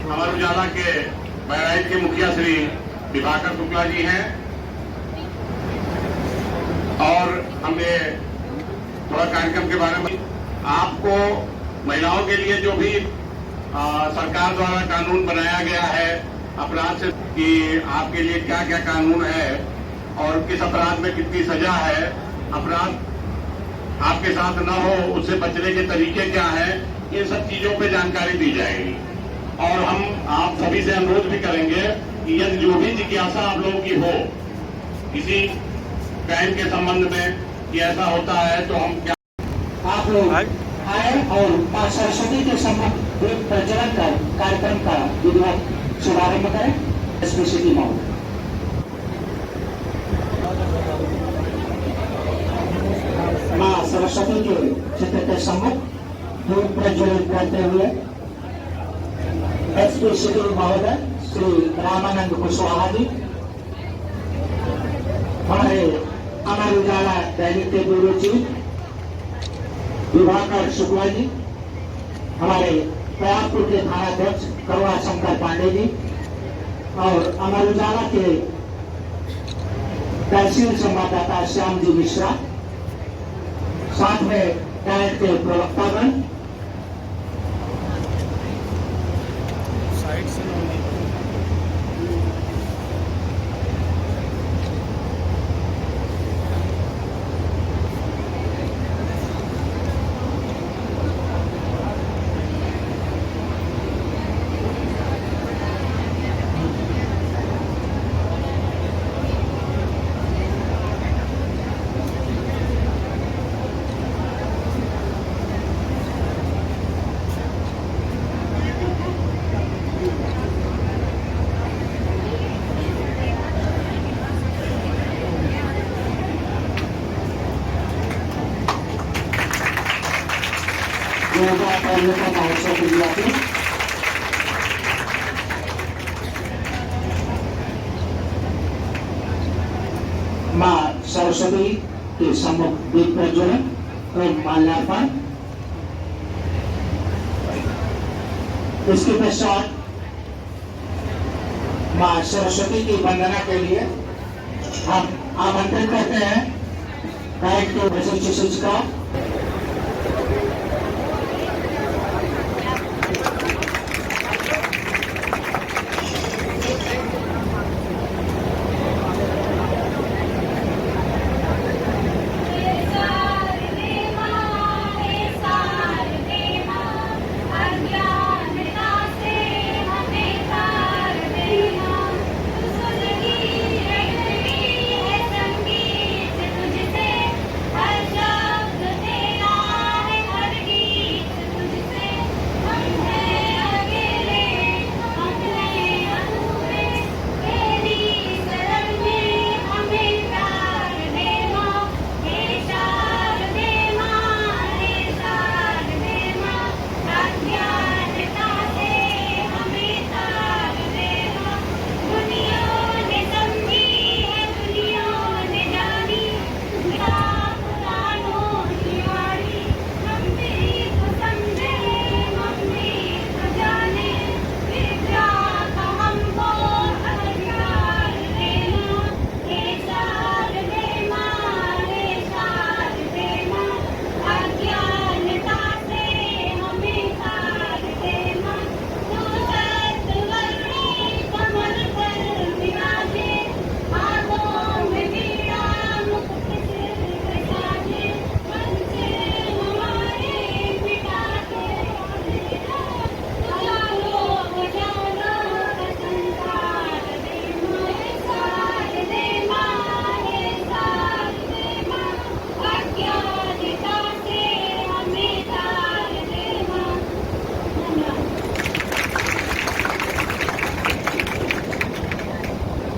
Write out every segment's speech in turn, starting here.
अमर उजाला के बहराइच के मुखिया श्री दिवाकर शुक्ला जी हैं और हमने थोड़ा कार्यक्रम के बारे में आपको महिलाओं के लिए जो भी सरकार द्वारा कानून बनाया गया है अपराध से कि आपके लिए क्या क्या कानून है और किस अपराध में कितनी सजा है, अपराध आपके साथ न हो उससे बचने के तरीके क्या हैं, इन सब चीजों पे जानकारी दी जाएगी। और हम आप सभी से अनुरोध भी करेंगे कि यदि जो भी जिज्ञासा आप लोगों की हो किसी क्राइम के संबंध में कि ऐसा होता है तो हम क्या आप लोग आए और मां सरस्वती के सम्मुख दीप प्रज्वलन कर कार्यक्रम का विधिवत शुभारंभ करें। एसपी सिटी मॉल मां सरस्वती के चित्र के सम्मुख दीप प्रज्वलित करते हुए एसपी सिटी महोदय श्री रामानंद कुशवाहा जी, हमारे अमर उजाला दैनिक के ब्यूरो चीफ दिवाकर शुक्ला जी, हमारे प्रयागपुर के थानाध्यक्ष करुणा शंकर पांडे जी और अमर उजाला के तहसील संवाददाता श्याम जी मिश्रा, साथ में कैंट के प्रवक्तागण, मां सरस्वती के सम्मुख दीप प्रज्वलन और माल्यार्पण। इसके पश्चात मां सरस्वती की वंदना के लिए हम आमंत्रण करते हैं कैंट के वरिष्ठ शिक्षिका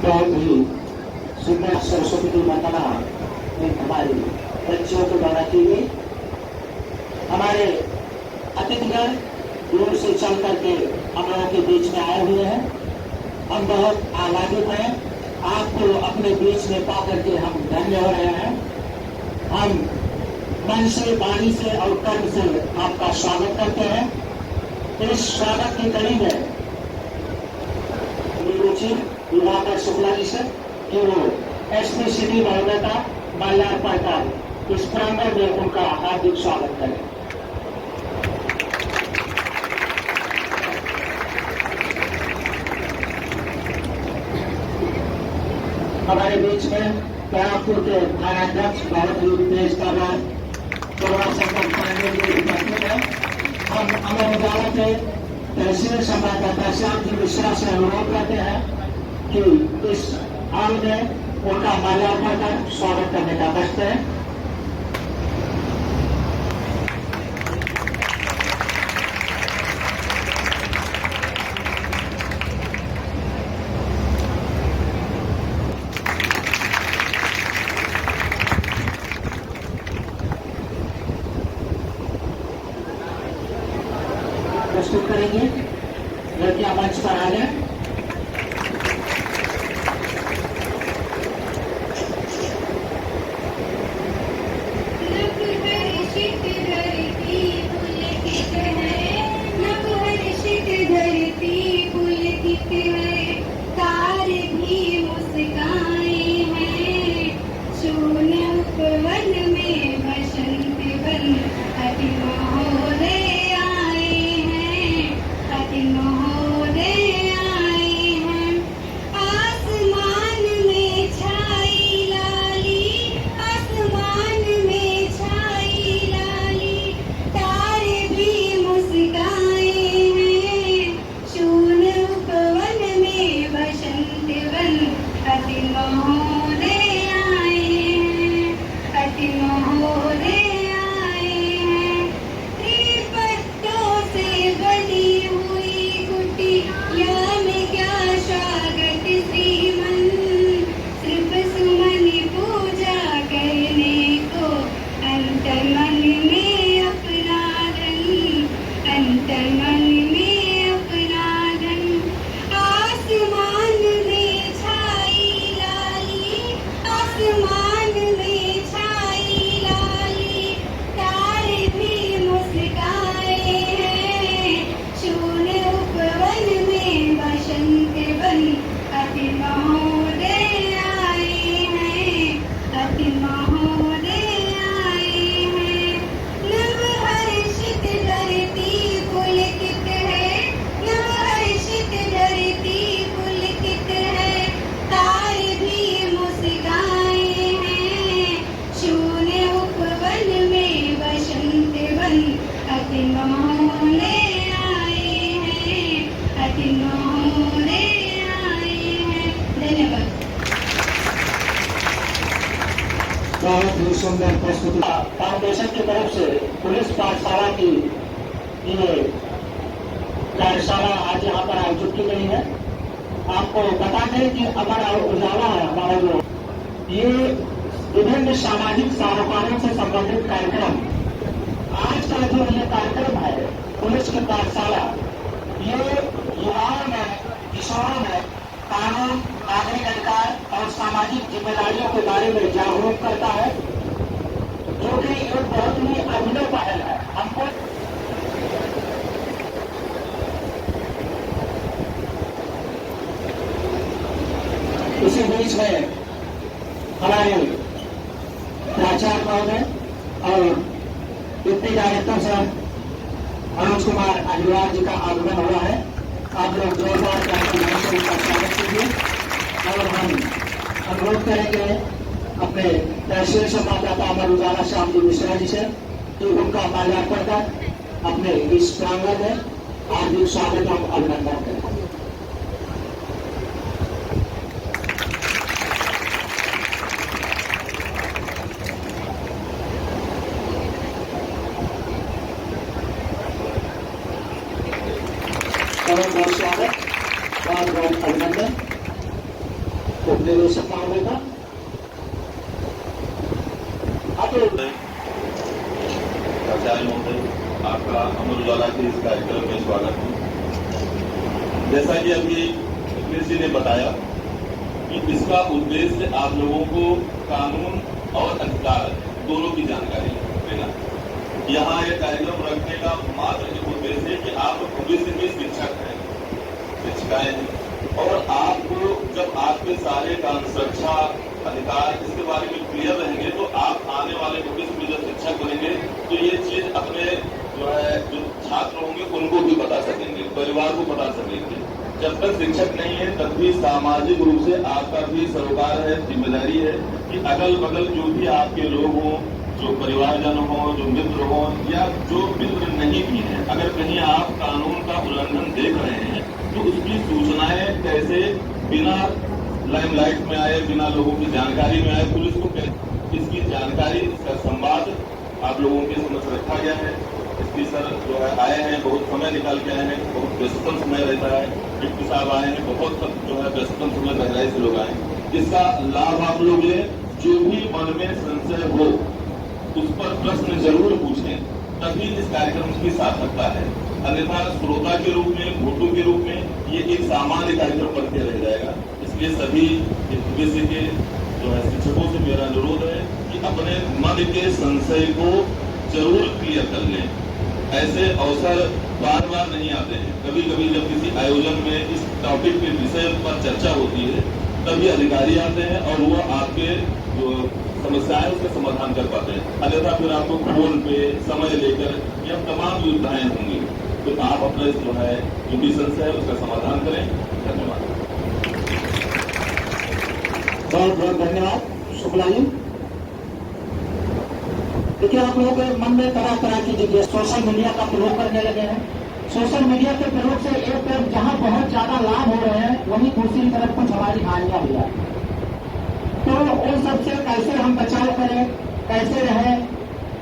बहुत ही सुंदर सरस्वती की वंदना हमारी बच्चियों के द्वारा की गई। हमारे अतिथिगण दूर से चल करके हम लोगों के बीच में आए हुए हैं। हम बहुत आह्लादित हैं, आपको अपने बीच में पा करके हम धन्य हो रहे हैं। हम मन से, वाणी से और कर्म से आपका स्वागत करते हैं। इस स्वागत की कड़ी में सचिव युवाकर शुक्ला जी से कि वो एसपी सिटी महोदय का माल्यार्पण कर इस प्रांगण में उनका हार्दिक स्वागत करें। हमारे बीच में त्यागपुर के थानाध्यक्ष बहुत ही तेज कर रहा है उपस्थित है। हम अमर उजाला के तहसील संवाददाता श्याम जी मिश्रा से अनुरोध करते हैं कि इस हाल में उनका माल्यार्पण कर स्वागत करने का कष्ट है। प्रस्तुत करेंगे लड़कियां मंच पर आ जाए। बहुत ही सुंदर प्रस्तुति फाउंडेशन की तरफ से पुलिस पाठशाला की ये कार्यशाला आज यहाँ पर आयोजित की गई है। आपको बता दें कि हमारा उजाला है, हमारा जो ये विभिन्न सामाजिक सारोकारों से संबंधित कार्यक्रम, आज का जो ये कार्यक्रम है पुलिस की पाठशाला, ये युवाओं में, किशोरों में कानून, नागरिक अधिकार और सामाजिक जिम्मेदारियों के बारे में जागरूक करता है, जो कि एक बहुत ही अभिनव पहल है। हमको इसी बीच में हमारे प्राचार्य महोदय और डिप्टी डायरेक्टर साहब मनोज कुमार अग्रवाल जी का आगमन हुआ है। आप लोग जोरदार उनका स्वागत कीजिए और हम अनुरोध करेंगे अपने तहसील संवाददाता अमर उजाला श्याम जी मिश्रा जी से कि उनका माल्यार्पण कर अपने इस प्रांगण में हार्दिक स्वागत और अभिनंदन करें। बहुत बहुत स्वागत, बहुत बहुत अभिनंदन उपनिदेशक महोदय का। प्राचार्य महोदय, आपका अमर उजाला के इस कार्यक्रम में स्वागत है। जैसा कि अभी कृष्ण जी ने बताया कि इसका उद्देश्य आप लोगों को कानून और अधिकार दोनों की जानकारी देना। यहाँ यह कार्यक्रम रखने का मात्र एक उद्देश्य है कि आप भविष्य में शिक्षक हैं, शिक्षिकाएं हैं और आपको जब आपके सारे काम सुरक्षा अधिकार इसके बारे में क्लियर रहेंगे तो आप आने वाले भविष्य में जब शिक्षा करेंगे तो ये चीज अपने जो छात्र होंगे उनको भी बता सकेंगे, परिवार को बता सकेंगे। जब तक शिक्षक नहीं है तब भी सामाजिक रूप से आपका भी सरोकार है, जिम्मेदारी है कि अगल बगल जो भी आपके लोग हों, जो परिवारजन हो, जो मित्र हो या जो मित्र नहीं भी है, अगर कहीं आप कानून का उल्लंघन देख रहे हैं तो उसकी सूचनाएं कैसे बिना लाइमलाइट में आए, बिना लोगों की जानकारी में आए, पुलिस को इसकी जानकारी, इसका संवाद आप लोगों के समक्ष रखा गया है। इसकी सर जो है आए हैं, बहुत समय निकाल के आए हैं, बहुत व्यस्तम समय रहता है। डिप्टी साहब आए हैं, बहुत जो है व्यस्तम समय गहराई से लोग आए। इसका लाभ आप लोग लें, जो भी मन में संशय हो उस पर प्रश्न जरूर पूछें, तभी इस कार्यक्रम की सार्थकता है। अन्यथा श्रोता के रूप में, वोटों के रूप में ये एक सामान्य कार्यक्रम बन के रह जाएगा। इसलिए सभी विषय के जो है शिक्षकों से मेरा अनुरोध है कि अपने मन के संशय को जरूर क्लियर कर लें। ऐसे अवसर बार बार नहीं आते हैं। कभी कभी जब किसी आयोजन में इस टॉपिक के विषय पर चर्चा होती है तभी अधिकारी आते हैं और वो आपके जो समस्याएं उसका समाधान कर पाते हैं। अन्यथा फिर आपको फोन पे समय लेकर यह तमाम सुविधाएं होंगी। तो आप अपने जो है जो भी संशय है उसका समाधान करें। धन्यवाद। बहुत बहुत धन्यवाद शुक्ला जी। देखिए, आप लोगों के मन में तरह तरह की देखिए सोशल मीडिया का प्रयोग करने लगे हैं। सोशल मीडिया के प्रयोग से एक तरफ जहां बहुत ज्यादा लाभ हो रहे हैं, वहीं दूसरी तरफ कुछ हमारी हानियां भी है। तो उन सबसे कैसे हम बचाव करें, कैसे रहें,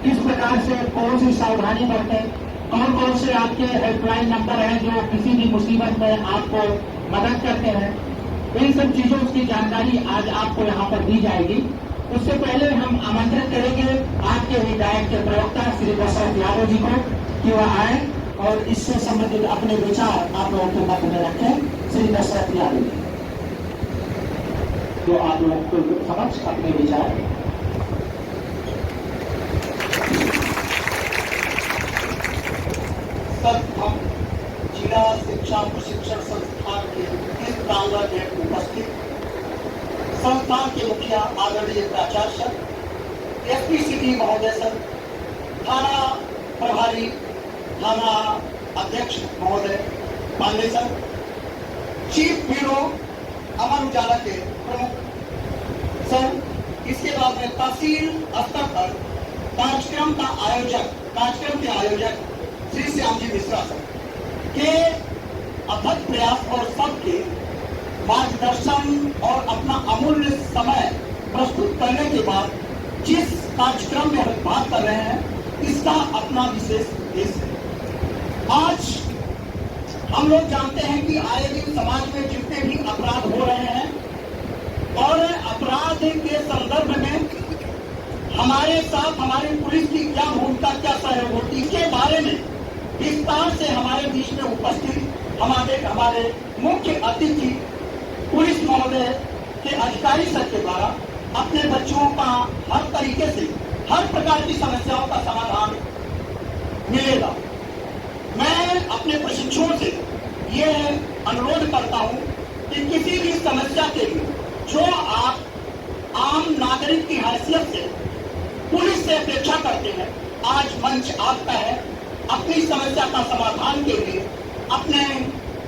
किस प्रकार से कौन सी सावधानी बरतें, कौन कौन से आपके हेल्पलाइन नंबर हैं जो किसी भी मुसीबत में आपको मदद करते हैं, इन सब चीजों की जानकारी आज आपको यहाँ पर दी जाएगी। उससे पहले हम आमंत्रित करेंगे आपके विधायक के प्रवक्ता श्री दशरथ यादव जी को कि वह आए और इससे संबंधित अपने विचार आप लोगों के मध्य में रखें। श्री दशरथ यादव जी जो आप लोगों के समक्ष अपने विचार हम जिला शिक्षा प्रशिक्षण संस्थान के इस प्रांगण में उपस्थित संस्थान के मुखिया आदरणीय प्राचार्य सर, एसपी सिटी महोदय सर, थाना प्रभारी, थाना अध्यक्ष महोदय Pandey sir, chief bureau Amar Ujala के प्रमुख सर, इसके बाद में तहसील स्तर पर कार्यक्रम के आयोजक श्री श्याम जी मिश्रा सर के अथक प्रयास और सबके मार्गदर्शन और अपना अमूल्य समय प्रस्तुत करने के बाद जिस कार्यक्रम में हम बात कर रहे हैं इसका अपना विशेष उद्देश्य है। आज हम लोग जानते हैं कि आए दिन समाज में जितने भी अपराध हो रहे हैं और अपराध के संदर्भ में हमारे साथ हमारी पुलिस की क्या भूमिका, क्या सहयोग होती है, इसके बारे में विस्तार से हमारे बीच में उपस्थित हमारे मुख्य अतिथि पुलिस महोदय के अधिकारी सर के द्वारा अपने बच्चों का हर तरीके से हर प्रकार की समस्याओं का समाधान मिलेगा। मैं अपने प्रशिक्षुओं से ये अनुरोध करता हूं कि किसी भी समस्या के लिए जो आप आम नागरिक की हैसियत से पुलिस से अपेक्षा करते हैं, आज मंच आपका है। अपनी समस्या का समाधान के लिए अपने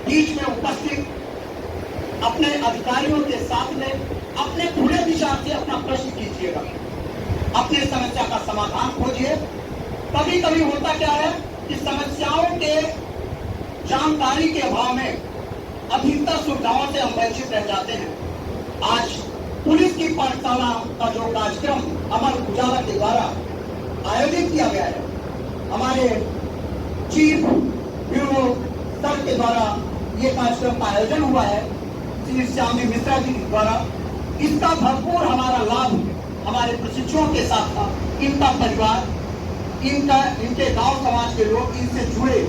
बीच में उपस्थित अपने अधिकारियों के साथ में अपने खुले विचार से अपना प्रश्न कीजिएगा, अपने समस्या का समाधान खोजिए। कभी कभी होता क्या है कि समस्याओं के जानकारी के अभाव में अधिकतर सुविधाओं से हम वंचित रह जाते हैं। आज पुलिस की पाठशाला का जो कार्यक्रम अमर उजाला के द्वारा आयोजित किया गया है, हमारे चीफ ब्यूरो सर के द्वारा ये कार्यक्रम का आयोजन हुआ है श्री श्याम जी मिश्रा जी के द्वारा, इसका भरपूर हमारा लाभ हमारे प्रशिक्षुओं के साथ था। इनका परिवार, इनके गांव समाज के लोग, इनसे जुड़े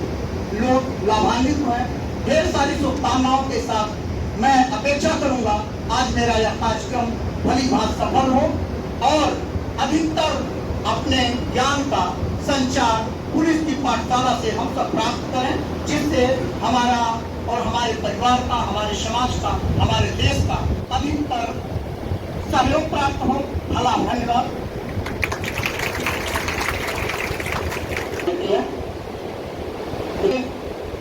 लोग लाभान्वित हुए। ढेर सारी शुभकामनाओं के साथ मैं अपेक्षा करूंगा आज मेरा यह कार्यक्रम भली भांति सफल हो और अधिकतर अपने ज्ञान का संचार पुलिस की पाठशाला से हम सब प्राप्त करें, जिससे हमारा और हमारे परिवार का, हमारे समाज का, हमारे देश का अधिकतर सहयोग प्राप्त हो। भला धन्यवाद।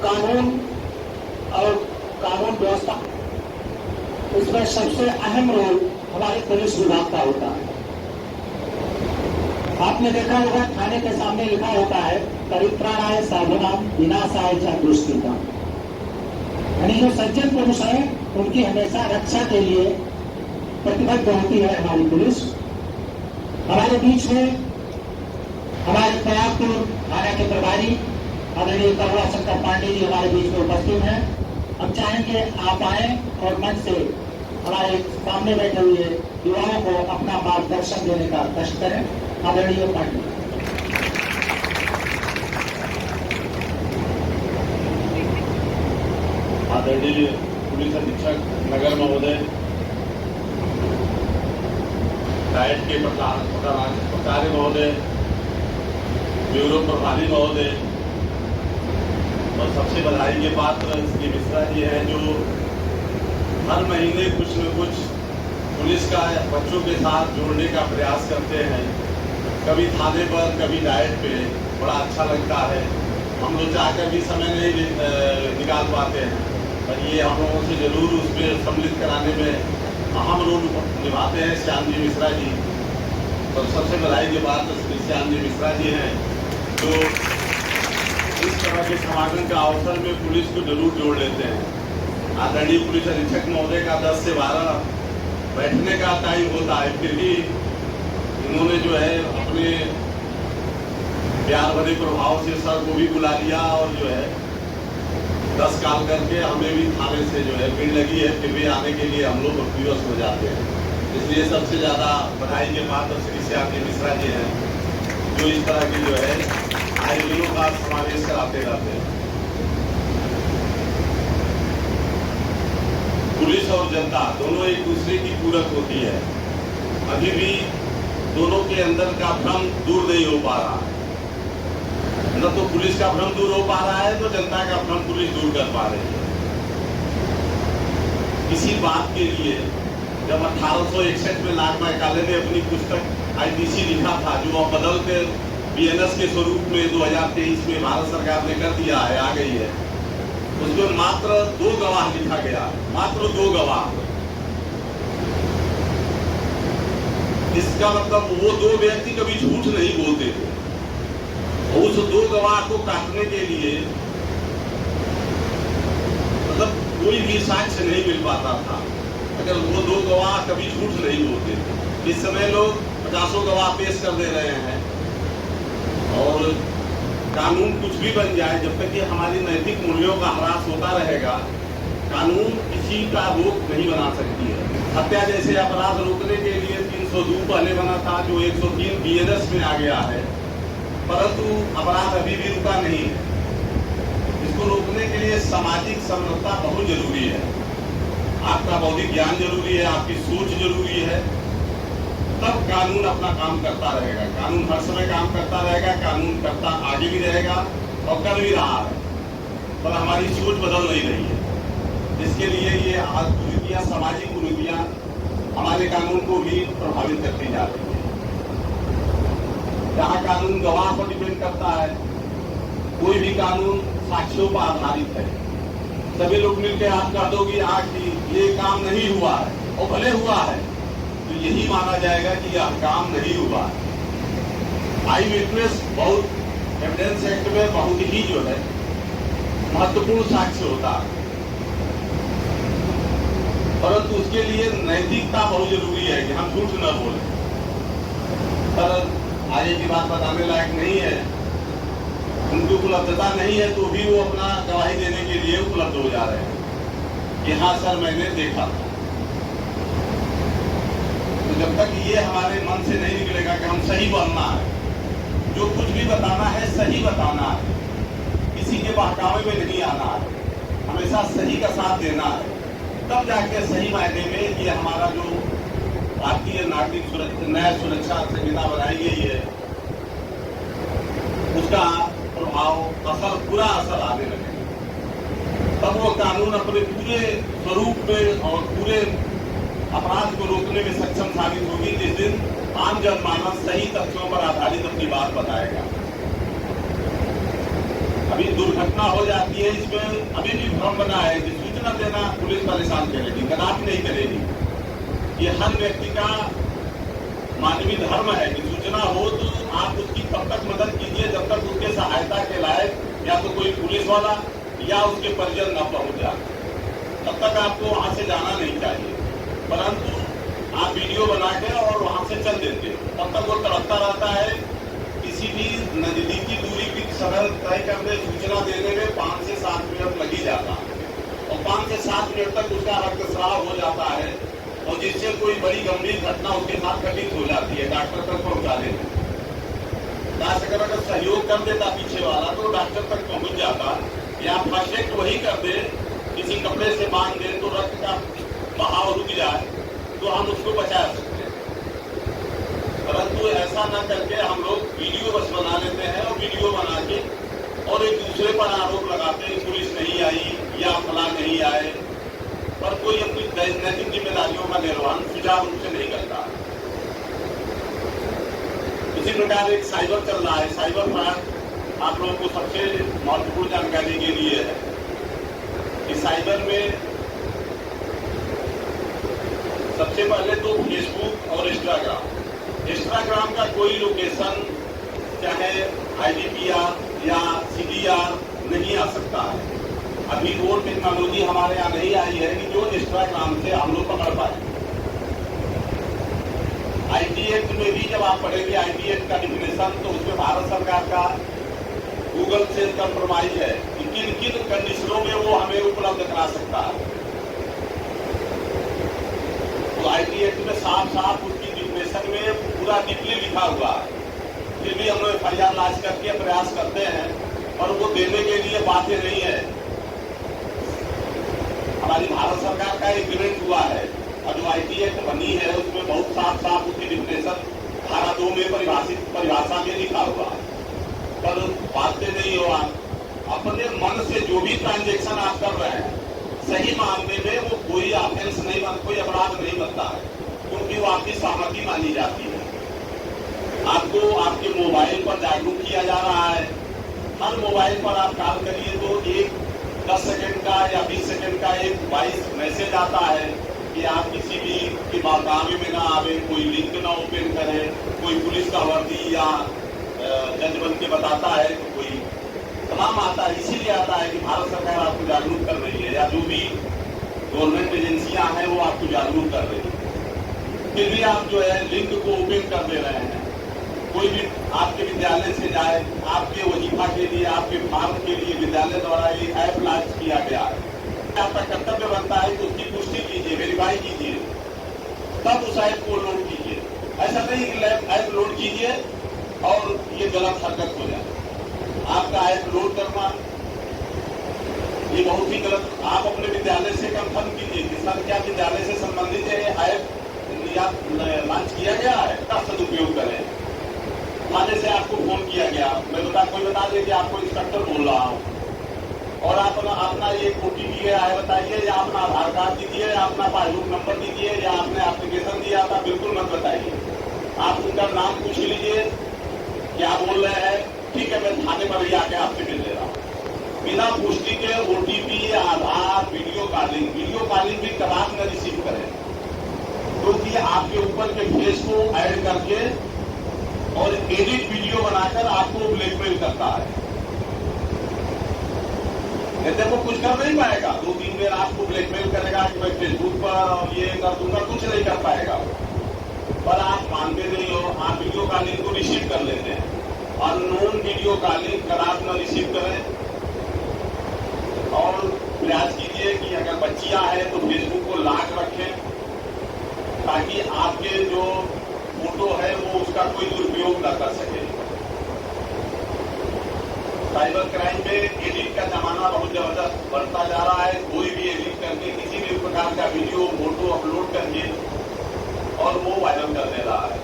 कानून और कानून व्यवस्था, इसमें सबसे अहम रोल हमारे पुलिस विभाग का होता है। आपने देखा होगा थाने के सामने लिखा होता है परित्राणाय साधुनाम विनाशाय च दुष्कृताम। यानी जो सज्जन पुरुष है उनकी हमेशा रक्षा के लिए प्रतिबद्ध होती है हमारी पुलिस। हमारे बीच में हमारे प्रयागपुर थाना के प्रभारी आदरणीय करुणा शंकर पांडे जी हमारे बीच में उपस्थित हैं। हम चाहेंगे आप आए और मंच से हमारे सामने बैठे हुए युवाओं को अपना मार्गदर्शन देने का कष्ट करें। आदरणीय पांडे। आदरणीय पुलिस अधीक्षक नगर महोदय, डायट के प्रभारी महोदय, ब्यूरो प्रभारी महोदय और सबसे बधाई के पात्र श्री मिश्रा जी हैं, जो हर महीने कुछ न कुछ पुलिस का बच्चों के साथ जोड़ने का प्रयास करते हैं। कभी थाने पर, कभी डायट पे। बड़ा अच्छा लगता है। हम लोग चाहकर भी समय नहीं निकाल पाते हैं, पर ये हम लोगों से जरूर उसमें सम्मिलित कराने में अहम रोल निभाते हैं श्याम जी मिश्रा जी। और सबसे बधाई के बाद श्री श्याम जी मिश्रा जी हैं, जो इस तरह के समागम का अवसर में पुलिस को जरूर जोड़ लेते हैं। आदरणीय पुलिस अधीक्षक महोदय का 10 से 12 बैठने का टाइम होता है, फिर भी इन्होंने जो है अपने प्यार भरे प्रभाव से सर को भी बुला लिया और जो है 10 कॉल करके हमें भी थाने से जो है भीड़ लगी है, फिर भी आने के लिए हम लोग विवश हो जाते हैं। इसलिए सबसे ज्यादा बधाई के पात्र श्री श्याम जी मिश्रा जी हैं, जो इस तरह की जो है आयोजनों का समावेश कराते रहते हैं। पुलिस और जनता दोनों एक दूसरे की पूरक होती है। अभी भी दोनों के अंदर का भ्रम दूर नहीं हो पा रहा है। न तो पुलिस का भ्रम दूर हो पा रहा है, तो जनता का भ्रम पुलिस दूर कर पा रही है। इसी बात के लिए जब 1861 में नाग मैकाले ने अपनी पुस्तक आईपीसी लिखा था, जो अब बदल के बीएनएस के स्वरूप में 2023 में भारत सरकार ने कर दिया है, आ गई है, उसमें मात्र 2 गवाह लिखा गया, मात्र 2 गवाह। इसका मतलब वो 2 व्यक्ति कभी झूठ नहीं बोलते थे। उस 2 गवाह को काटने के लिए मतलब कोई भी साक्ष्य नहीं मिल पाता था अगर वो 2 गवाह कभी झूठ नहीं बोलते थे। इस समय लोग 50 गवाह पेश कर दे रहे हैं और कानून कुछ भी बन जाए, जब तक कि हमारी नैतिक मूल्यों का ह्रास होता रहेगा, कानून किसी का रोक नहीं बना सकती है। हत्या जैसे अपराध रोकने के लिए 302 पहले बना था, जो 103 बीएनएस में आ गया है, परंतु अपराध अभी भी रुका नहीं है। इसको रोकने के लिए सामाजिक समरसता बहुत जरूरी है। आपका बौद्धिक ज्ञान जरूरी है, आपकी सोच जरूरी है, तब कानून अपना काम करता रहेगा। कानून हर समय काम करता रहेगा, कानून करता आगे भी रहेगा और कर भी रहा है, पर हमारी सोच बदल नहीं रही है। इसके लिए ये कुरीतियां, सामाजिक कुरीतियां हमारे कानून को भी प्रभावित करती जा रही है। जहाँ कानून गवाह पर डिपेंड करता है, कोई भी कानून साक्ष्यों पर आधारित है। सभी लोग मिलकर आप कह दो कि आज ये काम नहीं हुआ है और भले हुआ है, तो यही माना जाएगा कि यह काम नहीं हुआ। आई विटनेस बहुत एविडेंस एक्ट में बहुत ही जो है महत्वपूर्ण साक्ष्य होता है, परंतु उसके लिए नैतिकता बहुत जरूरी है कि हम झूठ न बोले। पर आगे की बात बताने लायक नहीं है, उनकी उपलब्धता नहीं है, तो भी वो अपना गवाही देने के लिए उपलब्ध हो जा रहे हैं कि हाँ सर मैंने देखा था। तो जब तक ये हमारे मन से नहीं निकलेगा कि हम सही बोलना है, जो कुछ भी बताना है सही बताना है, किसी के बहकावे में नहीं आना है, हमेशा सही का साथ देना है, तब जाके सही मायने में ये हमारा जो भारतीय नागरिक न्याय सुरक्षा संहिता बनाई गई है, उसका प्रभाव असर, पूरा असर आने लगेगा। तब वो कानून अपने पूरे स्वरूप में और पूरे अपराध को रोकने में सक्षम साबित होगी जिस दिन आम जनमानस सही तथ्यों पर आधारित अपनी बात बताएगा। अभी दुर्घटना हो जाती है, इसमें अभी भी भ्रम बना है कि सूचना देना पुलिस परेशान करेगी, कदापि नहीं करेगी। ये हर व्यक्ति का मानवीय धर्म है कि सूचना हो तो आप उसकी तब तक मदद कीजिए जब तक उसके सहायता के लायक या तो कोई पुलिस वाला या उसके परिजन न पहुंच जाए, तब तक आपको वहां से जाना नहीं चाहिए। परंतु आप वीडियो बना के और वहां से चल देते, तब तक वो तड़पता रहता है। किसी भी नजदीकी दूरी की समय तय करने सूचना देने में 5 से 7 मिनट लग ही जाता है और 5 से 7 मिनट तक उसका रक्तस्राव हो जाता है और जिससे कोई बड़ी गंभीर घटना उसके साथ घटित हो जाती है, डॉक्टर तक पहुंचा देते। अगर सहयोग कर देता पीछे वाला तो डॉक्टर तक पहुंच जाता, या फर्स्ट एड वही कर दे, किसी कपड़े से बांध दे तो रक्त का बहाव रुक जाए तो हम उसको बचा सकते हैं। परंतु ऐसा न करके हम लोग वीडियो बस बना लेते हैं और वीडियो बना के और एक दूसरे पर आरोप लगाते हैं पुलिस नहीं आई या फला नहीं आए, पर कोई अपनी नैतिक जिम्मेदारियों का निर्वहन सुचारू रूप से नहीं करता। इसी प्रकार एक साइबर चल रहा है, साइबर फ्रॉड आप लोगों को सबसे महत्वपूर्ण जानकारी के लिए है कि साइबर में सबसे पहले तो फेसबुक और इंस्टाग्राम का कोई लोकेशन चाहे IDPR या CDR नहीं आ सकता है। अभी वो टेक्नोलॉजी हमारे यहाँ नहीं आई है कि जो इंस्टाग्राम से हम लोग पकड़ पाए। IT एक्ट में भी जब आप पढ़ेंगे IT एक्ट का डिफिनेशन, तो उसमें भारत सरकार का गूगल से कंप्रोमाइज है कि किन किन कंडीशनों में वो हमें उपलब्ध करा सकता है। तो IT एक्ट में साफ साफ उसकी डिफिनेशन में पूरा डीपली लिखा हुआ है। फिर भी हम लोग FIR लॉन्च करके प्रयास करते हैं और वो देने के लिए बातें नहीं है। हमारी भारत सरकार का एक ग्रेड हुआ है और जो IT एक्ट बनी है उसमें बहुत साफ साफ उसकी डिफिनेशन धारा 2 में परिभाषा में लिखा हुआ है, पर बातें नहीं हो। अपने मन से जो भी ट्रांजेक्शन आप कर रहे हैं सही मामले में वो कोई ऑफेंस नहीं बन, कोई अपराध नहीं बनता है, क्योंकि वो आपकी सहमति मानी जाती है। आपको आपके मोबाइल पर जागरूक किया जा रहा है। हर मोबाइल पर आप कॉल करिए तो एक 10 सेकंड का या 20 सेकंड का एक वॉइस मैसेज आता है कि आप किसी भी की बातावे में ना आवे, कोई लिंक ना ओपन करें, कोई पुलिस का वर्दी या जज बन के बताता है तो कोई तमाम आता है। इसीलिए आता है कि भारत सरकार आपको जागरूक कर रही है या जो भी गवर्नमेंट एजेंसियां हैं वो आपको जागरूक कर रही है। फिर भी आप जो है लिंक को ओपन कर दे रहे हैं। कोई भी आपके विद्यालय से जाए, आपके वजीफा के लिए, आपके फॉर्म के लिए विद्यालय द्वारा एक ऐप लॉन्च किया गया है। आपका कर्तव्य बनता है कि उसकी पुष्टि कीजिए, वेरीफाई कीजिए, तब उस ऐप को लोड कीजिए। ऐसा नहीं कि ऐप लोड कीजिए और ये गलत हरकत हो जाए। आपका ऐप लोड करना ये बहुत ही गलत। आप अपने विद्यालय से कंफर्म कीजिए कि सर क्या विद्यालय से संबंधित है ऐप लॉन्च किया गया है, का सदुपयोग करें। थाने से आपको फोन किया गया, कोई बता दे कि आपको इंस्पेक्टर बोल रहा हूँ और आप अपना ये OTP गया है बताइए, या अपना आधार कार्ड दीजिए, या अपना पासबुक नंबर दीजिए, या आपने एप्लीकेशन दिया था, बिल्कुल मत बताइए। आप उनका नाम पूछ लीजिए, क्या बोल रहे हैं, ठीक है मैं थाने पर ही आके आपसे मिल ले रहा हूँ। बिना पुष्टि के OTP, आधार, वीडियो कॉलिंग भी कदापि न रिसीव करें, क्योंकि आपके ऊपर के फेस को ऐड करके और एडिट वीडियो बनाकर आपको ब्लैकमेल करता है। ऐसे वो कुछ कर नहीं पाएगा, 2-3 दिन आपको ब्लैकमेल करेगा कि मैं फेसबुक पर ये कर दूंगा, कुछ नहीं कर पाएगा। पर आप मानते नहीं हो, आप वीडियो कॉलिंग को रिसीव कर लेते हैं। अननोन वीडियो कॉलिंग कदापि न रिसीव करें और प्रयास कीजिए कि अगर बच्चियां हैं तो फेसबुक को लॉक रखें, ताकि आपके जो फोटो है वो उसका कोई दुरुपयोग न कर सके। साइबर क्राइम में एडिट का जमाना बहुत जबरदस्त बढ़ता जा रहा है। कोई भी एडिट करके किसी भी प्रकार का वीडियो फोटो अपलोड करके और वो वायरल कर दे रहा है,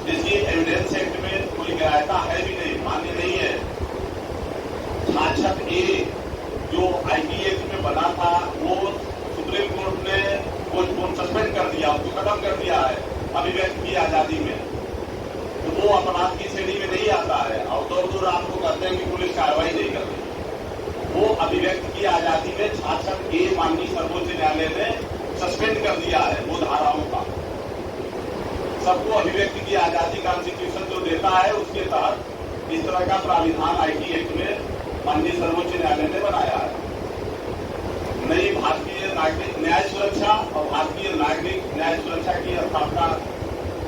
जिसकी एविडेंस एक्ट में कोई ग्राह्यता है भी नहीं, मान्य नहीं है। 66A जो IT एक्ट बना था वो सुप्रीम कोर्ट ने पोस्टपोन सस्पेंड कर दिया, उसको खत्म कर दिया है अभिव्यक्ति की आजादी में, तो वो अपराध की श्रेणी में नहीं आता है। और दूर आपको कहते हैं कि पुलिस कार्रवाई नहीं कर रही, वो अभिव्यक्ति की आजादी में 66 ए माननीय सर्वोच्च न्यायालय ने सस्पेंड कर दिया है वो धाराओं का। सबको अभिव्यक्ति की आजादी कॉन्स्टिट्यूशन जो देता है उसके तहत इस तरह का प्राविधान आईटी एक्ट में माननीय सर्वोच्च न्यायालय ने बनाया है। नई भारतीय नागरिक न्याय सुरक्षा और भारतीय नागरिक न्याय सुरक्षा की स्थापना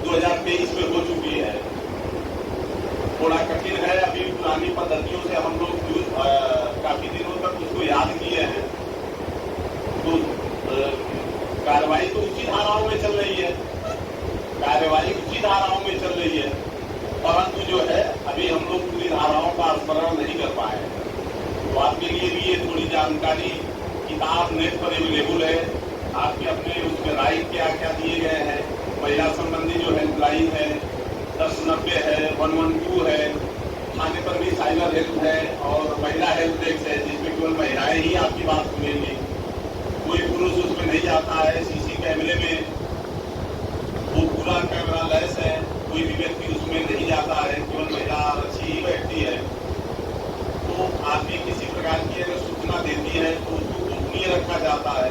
2023 में हो चुकी है। थोड़ा कठिन है, अभी पुरानी पद्धतियों से हम लोग काफी दिनों तक उसको याद किए हैं, तो कार्रवाई तो उसी धाराओं में चल रही है, कार्यवाही उसी धाराओं में चल रही है, परंतु जो है अभी हम लोग पूरी धाराओं का स्मरण नहीं कर पाए। तो आपके लिए भी ये थोड़ी जानकारी, किताब नेट पर अवेलेबल है, आपके अपने उसमें राइट क्या क्या दिए गए हैं। महिला संबंधी जो हेल्पलाइन है 1090 है, 112 है, थाने पर भी साइबर हेल्प है और महिला हेल्प डेस्क है जिसमें केवल महिलाएं ही आपकी बात सुनेंगी, कोई पुरुष उसमें नहीं जाता है। सीसी कैमरे में वो पूरा कैमरा लैस है, कोई भी व्यक्ति उसमें नहीं जाता है, केवल महिला आरक्षी ही बैठती है। तो आपकी किसी प्रकार की अगर सूचना देती है तो उसको गोपनीय रखा जाता है,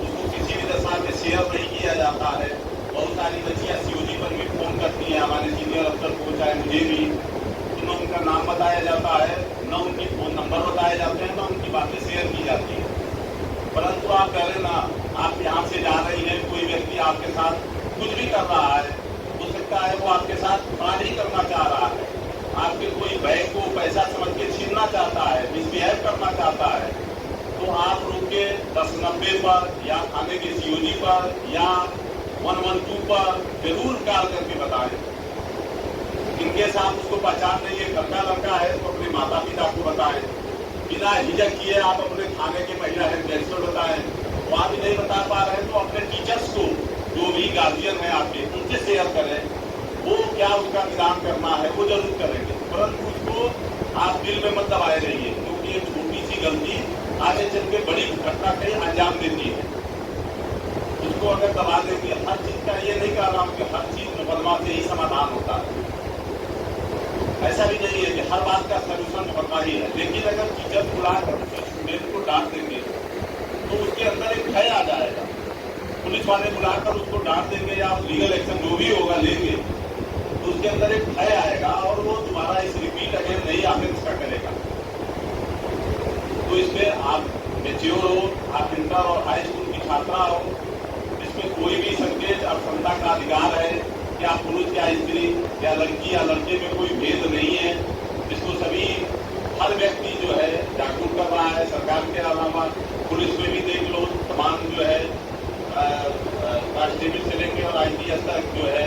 उसको किसी भी दशा में शेयर नहीं किया जाता है। बहुत सारी बच्चियां सीओजी पर भी फोन करती हैं हमारे सीनियर अफसर को, चाहे मुझे भी, तो न उनका नाम बताया जाता है, न उनके फोन नंबर बताए जाते हैं, न उनकी बातें शेयर की जाती है। परंतु आप कह रहे ना, आप यहाँ से जा रही हैं, कोई व्यक्ति आपके साथ कुछ भी कर रहा है, हो सकता है वो आपके साथ फ्रॉड ही करना चाह रहा है, आपके कोई बैग को पैसा समझ के छीनना चाहता है, मिसबिहेव करना चाहता है, तो आप रोके 1090 पर या थाने के सीओजी पर या 112 पर जरूर कॉल करके बताएं। इनके साथ उसको पहचान नहीं है, घर का लड़का है तो अपने माता पिता को बताएं, बिना हिचक किए आप अपने थाने के महिला हेल्प डेस्क पर बताएं। वहां भी नहीं बता पा रहे हैं तो अपने टीचर्स को, जो भी गार्जियन है आपके, उनसे शेयर करें, वो क्या उसका निदान करना है वो जरूर करेंगे, परंतु उसको आप दिल में मत दबाए रहिए, क्योंकि एक छोटी सी गलती आगे चल के बड़ी घटना कहीं अंजाम देती है। उसको अगर दबा देंगे, हर चीज का ये नहीं कह रहा हूं कि हर चीज मुकदमा से ही समाधान होता है, ऐसा भी नहीं है कि हर बात का सोल्यूशन मुकदमा ही है। लेकिन अगर टीचर बुलाकर स्टूडेंट को डांट देंगे तो उसके अंदर एक भय आ जाएगा, पुलिस वाले बुलाकर उसको डांट देंगे या लीगल एक्शन जो भी होगा लेंगे, तो उसके अंदर एक भय आएगा और वो दोबारा इस रिपीट अगेन नहीं ऑफेंस का करेगा। तो इसमें आप मेच्योर हो, आप इंटर और हाई स्कूल की छात्रा हो, इसमें कोई भी संकेत और क्षमता का अधिकार है, क्या पुरुष क्या स्त्री या लड़की या लड़के में कोई भेद नहीं है। इसको सभी हर व्यक्ति जो है जागरूक कर रहा है। सरकार के अलावा पुलिस में भी देख लो, तमाम जो है कांस्टेबल से लेकर और IPS तक जो है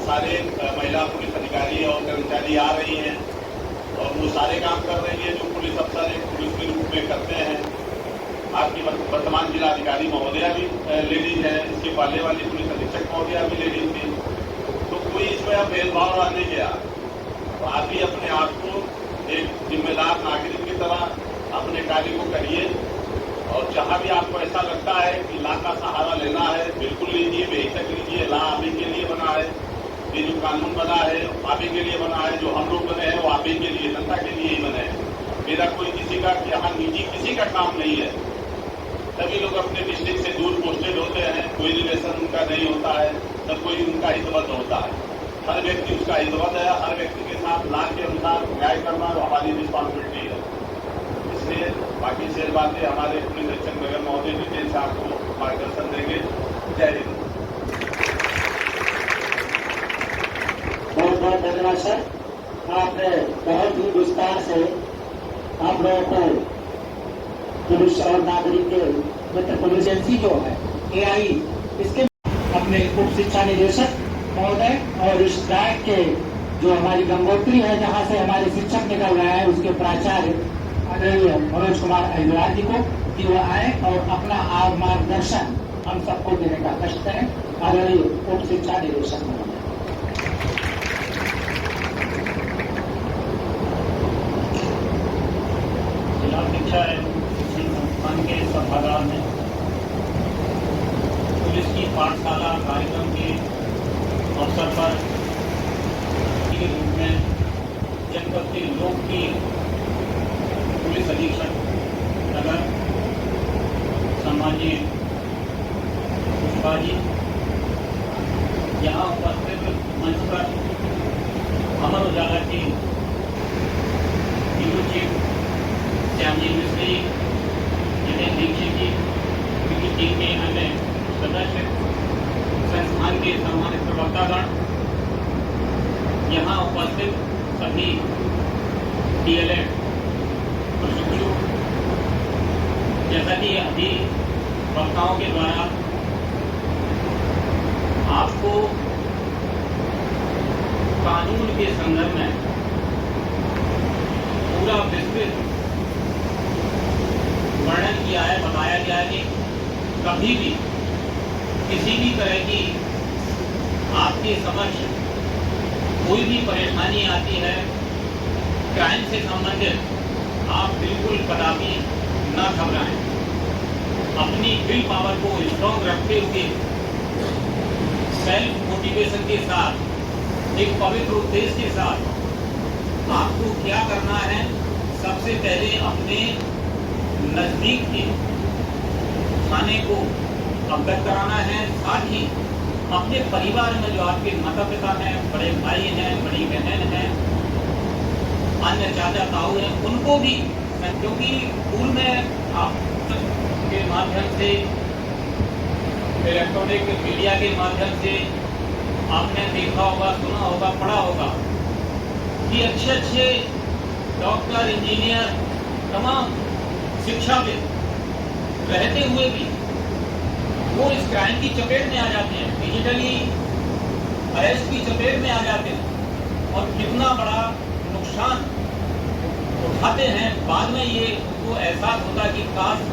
सारे महिला पुलिस अधिकारी और कर्मचारी आ रही हैं और वो सारे काम कर रही है जो पुलिस अफसर एक पुलिस के रूप में करते हैं। आपकी वर्तमान जिलाधिकारी महोदया भी लेडीज है, इसके पहले वाली पुलिस अधीक्षक महोदया भी लेडीज थी, तो कोई इसमें अब भेदभाव रह नहीं गया। तो आप भी अपने आप को एक जिम्मेदार नागरिक की तरह अपने कार्य को करिए और जहां भी आपको ऐसा लगता है कि ला का सहारा लेना है, बिल्कुल लीजिए, बेहिचक लीजिए। ला आप ही के लिए बना है, ये जो कानून बना है आप ही के लिए बना है, जो हम लोग बने हैं वो आप ही के लिए, जनता के लिए ही बने हैं। मेरा कोई किसी का यहाँ निजी किसी का काम नहीं है। सभी लोग अपने डिस्ट्रिक्ट से दूर पोस्टेड होते हैं, कोई रिलेशन उनका नहीं होता है, न कोई उनका हितवत होता है। हर व्यक्ति उसका हितवत है, हर व्यक्ति के साथ ला के अनुसार न्याय करना हमारी रिस्पॉन्सिबिलिटी है। इसलिए बाकी शेष बातें हमारे पुलिस अधीक्षक नगर महोदय डिटेल से आपको मार्गदर्शन देंगे। जय हिंद। बहुत बहुत धन्यवाद सर, आपने बहुत ही विस्तार से आप लोगों को पुलिस और नागरिक के मित्र पुलिस एजेंसी जो है AI, इसके अपने उप शिक्षा निदेशक महोदय और इस ट्रैक के जो हमारी गंगोत्री है जहाँ से हमारे शिक्षक निकल रहे हैं उसके प्राचार्य आदरणीय मनोज कुमार अहिलवाल जी को कि वो आए और अपना मार्गदर्शन हम सबको देने का कष्ट करें। आदरणीय उप शिक्षा निदेशक महोदय। जिला शिक्षा एवं शिक्षण संस्थान पाठशाला कार्यक्रम के अवसर पर के रूप में जनपद के लोक की पुलिस अधीक्षक नगर सम्माननीय पुष्पा जी, यहाँ उपस्थित मंच पर अमर उजाला की ब्यूरो चीफ श्यामजी मिश्री, जिन्हें दीक्षित जी, उनकी टीम के अन्य सदस्य, संस्थान के सम्मानित प्रवक्तागण, यहाँ उपस्थित सभी DLED प्रशिक्षु, जैसा कि अभी वक्ताओं के द्वारा आपको कानून के संदर्भ में पूरा विस्तृत वर्णन किया है, बताया गया है कि कभी भी किसी भी तरह की आपके समक्ष कोई भी परेशानी आती है क्राइम से संबंधित, आप बिल्कुल कदापि न घबराएं। अपनी विल पावर को स्ट्रॉन्ग रखते हुए सेल्फ मोटिवेशन के साथ, एक पवित्र उद्देश्य के साथ आपको क्या करना है, सबसे पहले अपने नजदीक के थाने को अवगत कराना है। साथ ही अपने परिवार में जो आपके माता पिता हैं, बड़े भाई हैं, बड़ी बहन हैं, अन्य चाचा ताऊ हैं, उनको भी, क्योंकि पूर्व में आप के माध्यम से, इलेक्ट्रॉनिक मीडिया के माध्यम से आपने देखा होगा, सुना होगा, पढ़ा होगा कि अच्छे अच्छे डॉक्टर, इंजीनियर, तमाम शिक्षाविद रहते हुए भी वो इस क्राइम की चपेट में आ जाते हैं, डिजिटली अरेस्ट की चपेट में आ जाते हैं और कितना बड़ा नुकसान उठाते हैं। बाद में ये उनको एहसास होता है कि काश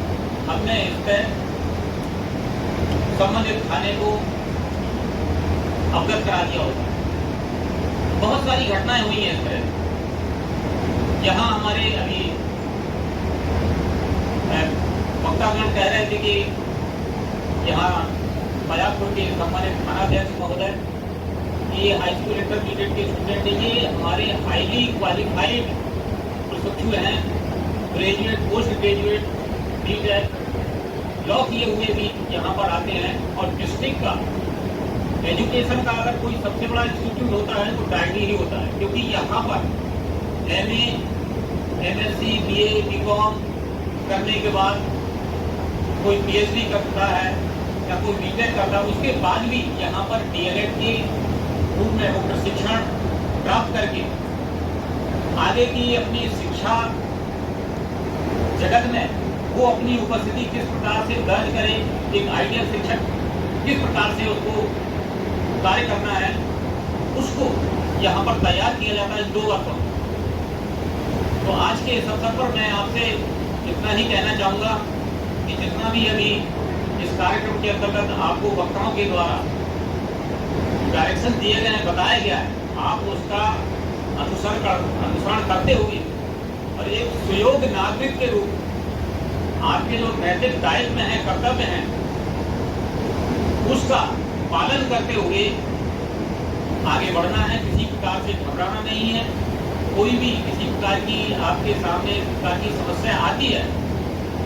हमने इस पर संबंधित थाने को अवगत करा दिया होता। बहुत सारी घटनाएं हुई हैं इस तरह। यहाँ हमारे अभी वक्तागण कह रहे थे कि यहाँ बयापुर के सम्मानित थानाध्यक्ष महोदय, ये हाई स्कूल इंटरमीडिएट के स्टूडेंट हैं, ये हमारे हाईली क्वालिफाइड प्रशिक्षु हैं, graduate, post graduate, BTech, law किए हुए भी यहाँ पर आते हैं। और डिस्ट्रिक्ट का एजुकेशन का अगर कोई सबसे बड़ा इंस्टीट्यूट होता है तो डायरी ही होता है, क्योंकि यहाँ पर MA, MSc, BA, BCom करने के बाद कोई PhD करता है या कोई BTech करता है, उसके बाद भी यहाँ पर DLED के रूप में वो प्रशिक्षण प्राप्त करके आगे की अपनी शिक्षा जगत में वो अपनी उपस्थिति किस प्रकार से दर्ज करे, एक आइडियल शिक्षक किस प्रकार से उसको कार्य करना है, उसको यहाँ पर तैयार किया जाता है 2 वर्षों। तो आज के इस अवसर पर मैं आपसे इतना ही कहना चाहूँगा कि जितना भी अभी इस कार्यक्रम के अंतर्गत आपको वक्ताओं के द्वारा डायरेक्शन दिए गए हैं, बताया गया है, आप उसका अनुसरण करते हुए और एक सुयोग्य नागरिक के रूप आपके जो नैतिक दायित्व है, कर्तव्य हैं, उसका पालन करते हुए आगे बढ़ना है। किसी प्रकार से घबराना नहीं है। कोई भी किसी प्रकार की आपके सामने इस प्रकार की समस्या आती है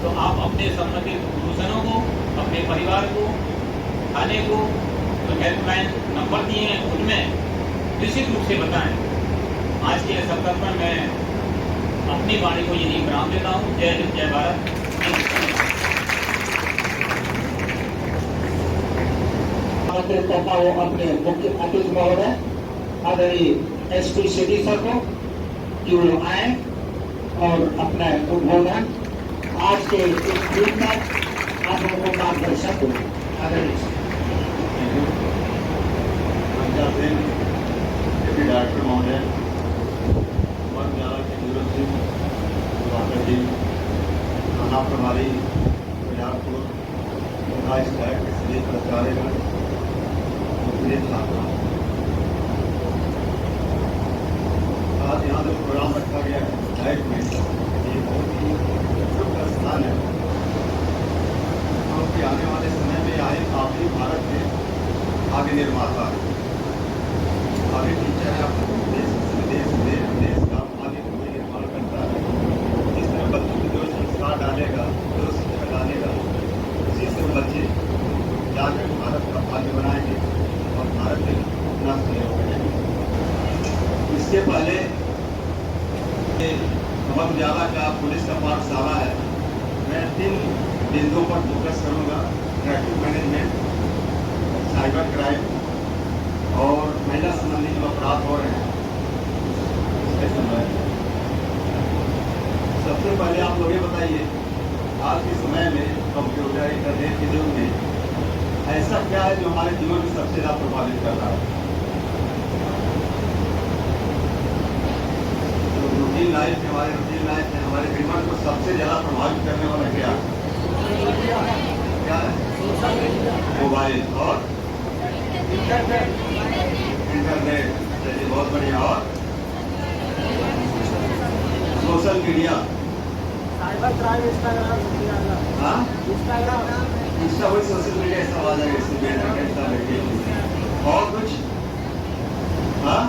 तो आप अपने संबंधित गुरुजनों को, अपने परिवार को, थाने को, जो हेल्पलाइन नंबर दिए हैं उनमें निश्चित रूप से बताएं। आज के इस अवसर पर मैं अपनी वाणी को यही विराम देता हूँ। जय हिंद, जय भारत। अपने मुख्य अतिथि महोदय आदरणीय SP सिटी सर को कि वो आए और अपना उद्बोधन आज के इस दिन में आप लोगों को मार्गदर्शन हो। आदरणीय डायरेक्टर महोदय, जी, थाना प्रभारी बजारपुर, प्राचार्यगण, आज यहाँ जो प्रोग्राम रखा गया है लाइफ में, ये बहुत ही शुभ स्थान है। क्योंकि आने वाले समय में आए काफी भारत में के निर्माता हैं। आगे टीचर है, अपने देश का आगे कोई निर्माण करता है। जिस तरह बच्चों को जो संस्कार डालेगा, जो शिक्षा डालेगा, उसी से बच्चे जाकर भारत का भाग्य बनाएंगे और भारत के अपना सहयोग करेंगे। इसके पहले अमर उजाला का पुलिस का पाठशाला है। मैं 3 बिंदुओं पर फोकस करूंगा: ट्रैफिक मैनेजमेंट, साइबर क्राइम और महिला संबंधी जो अपराध हो रहे हैं इसके संबंध में। सबसे पहले आप लोग ये बताइए, आज के समय में कंप्यूटर इंटरनेट के युग में ऐसा क्या है जो हमारे जीवन को सबसे ज्यादा प्रभावित कर रहा है? रूटीन लाइफ है, हमारे रूटीन लाइफ है, हमारे जीवन को सबसे ज्यादा प्रभावित करने वाला क्या है? मोबाइल और इंटरनेट। चलिए, बहुत बढ़िया। और सोशल मीडिया, हाँ, इंस्टा वही सोशल मीडिया ऐसा आ जाएगा, इसमें और कुछ, हाँ,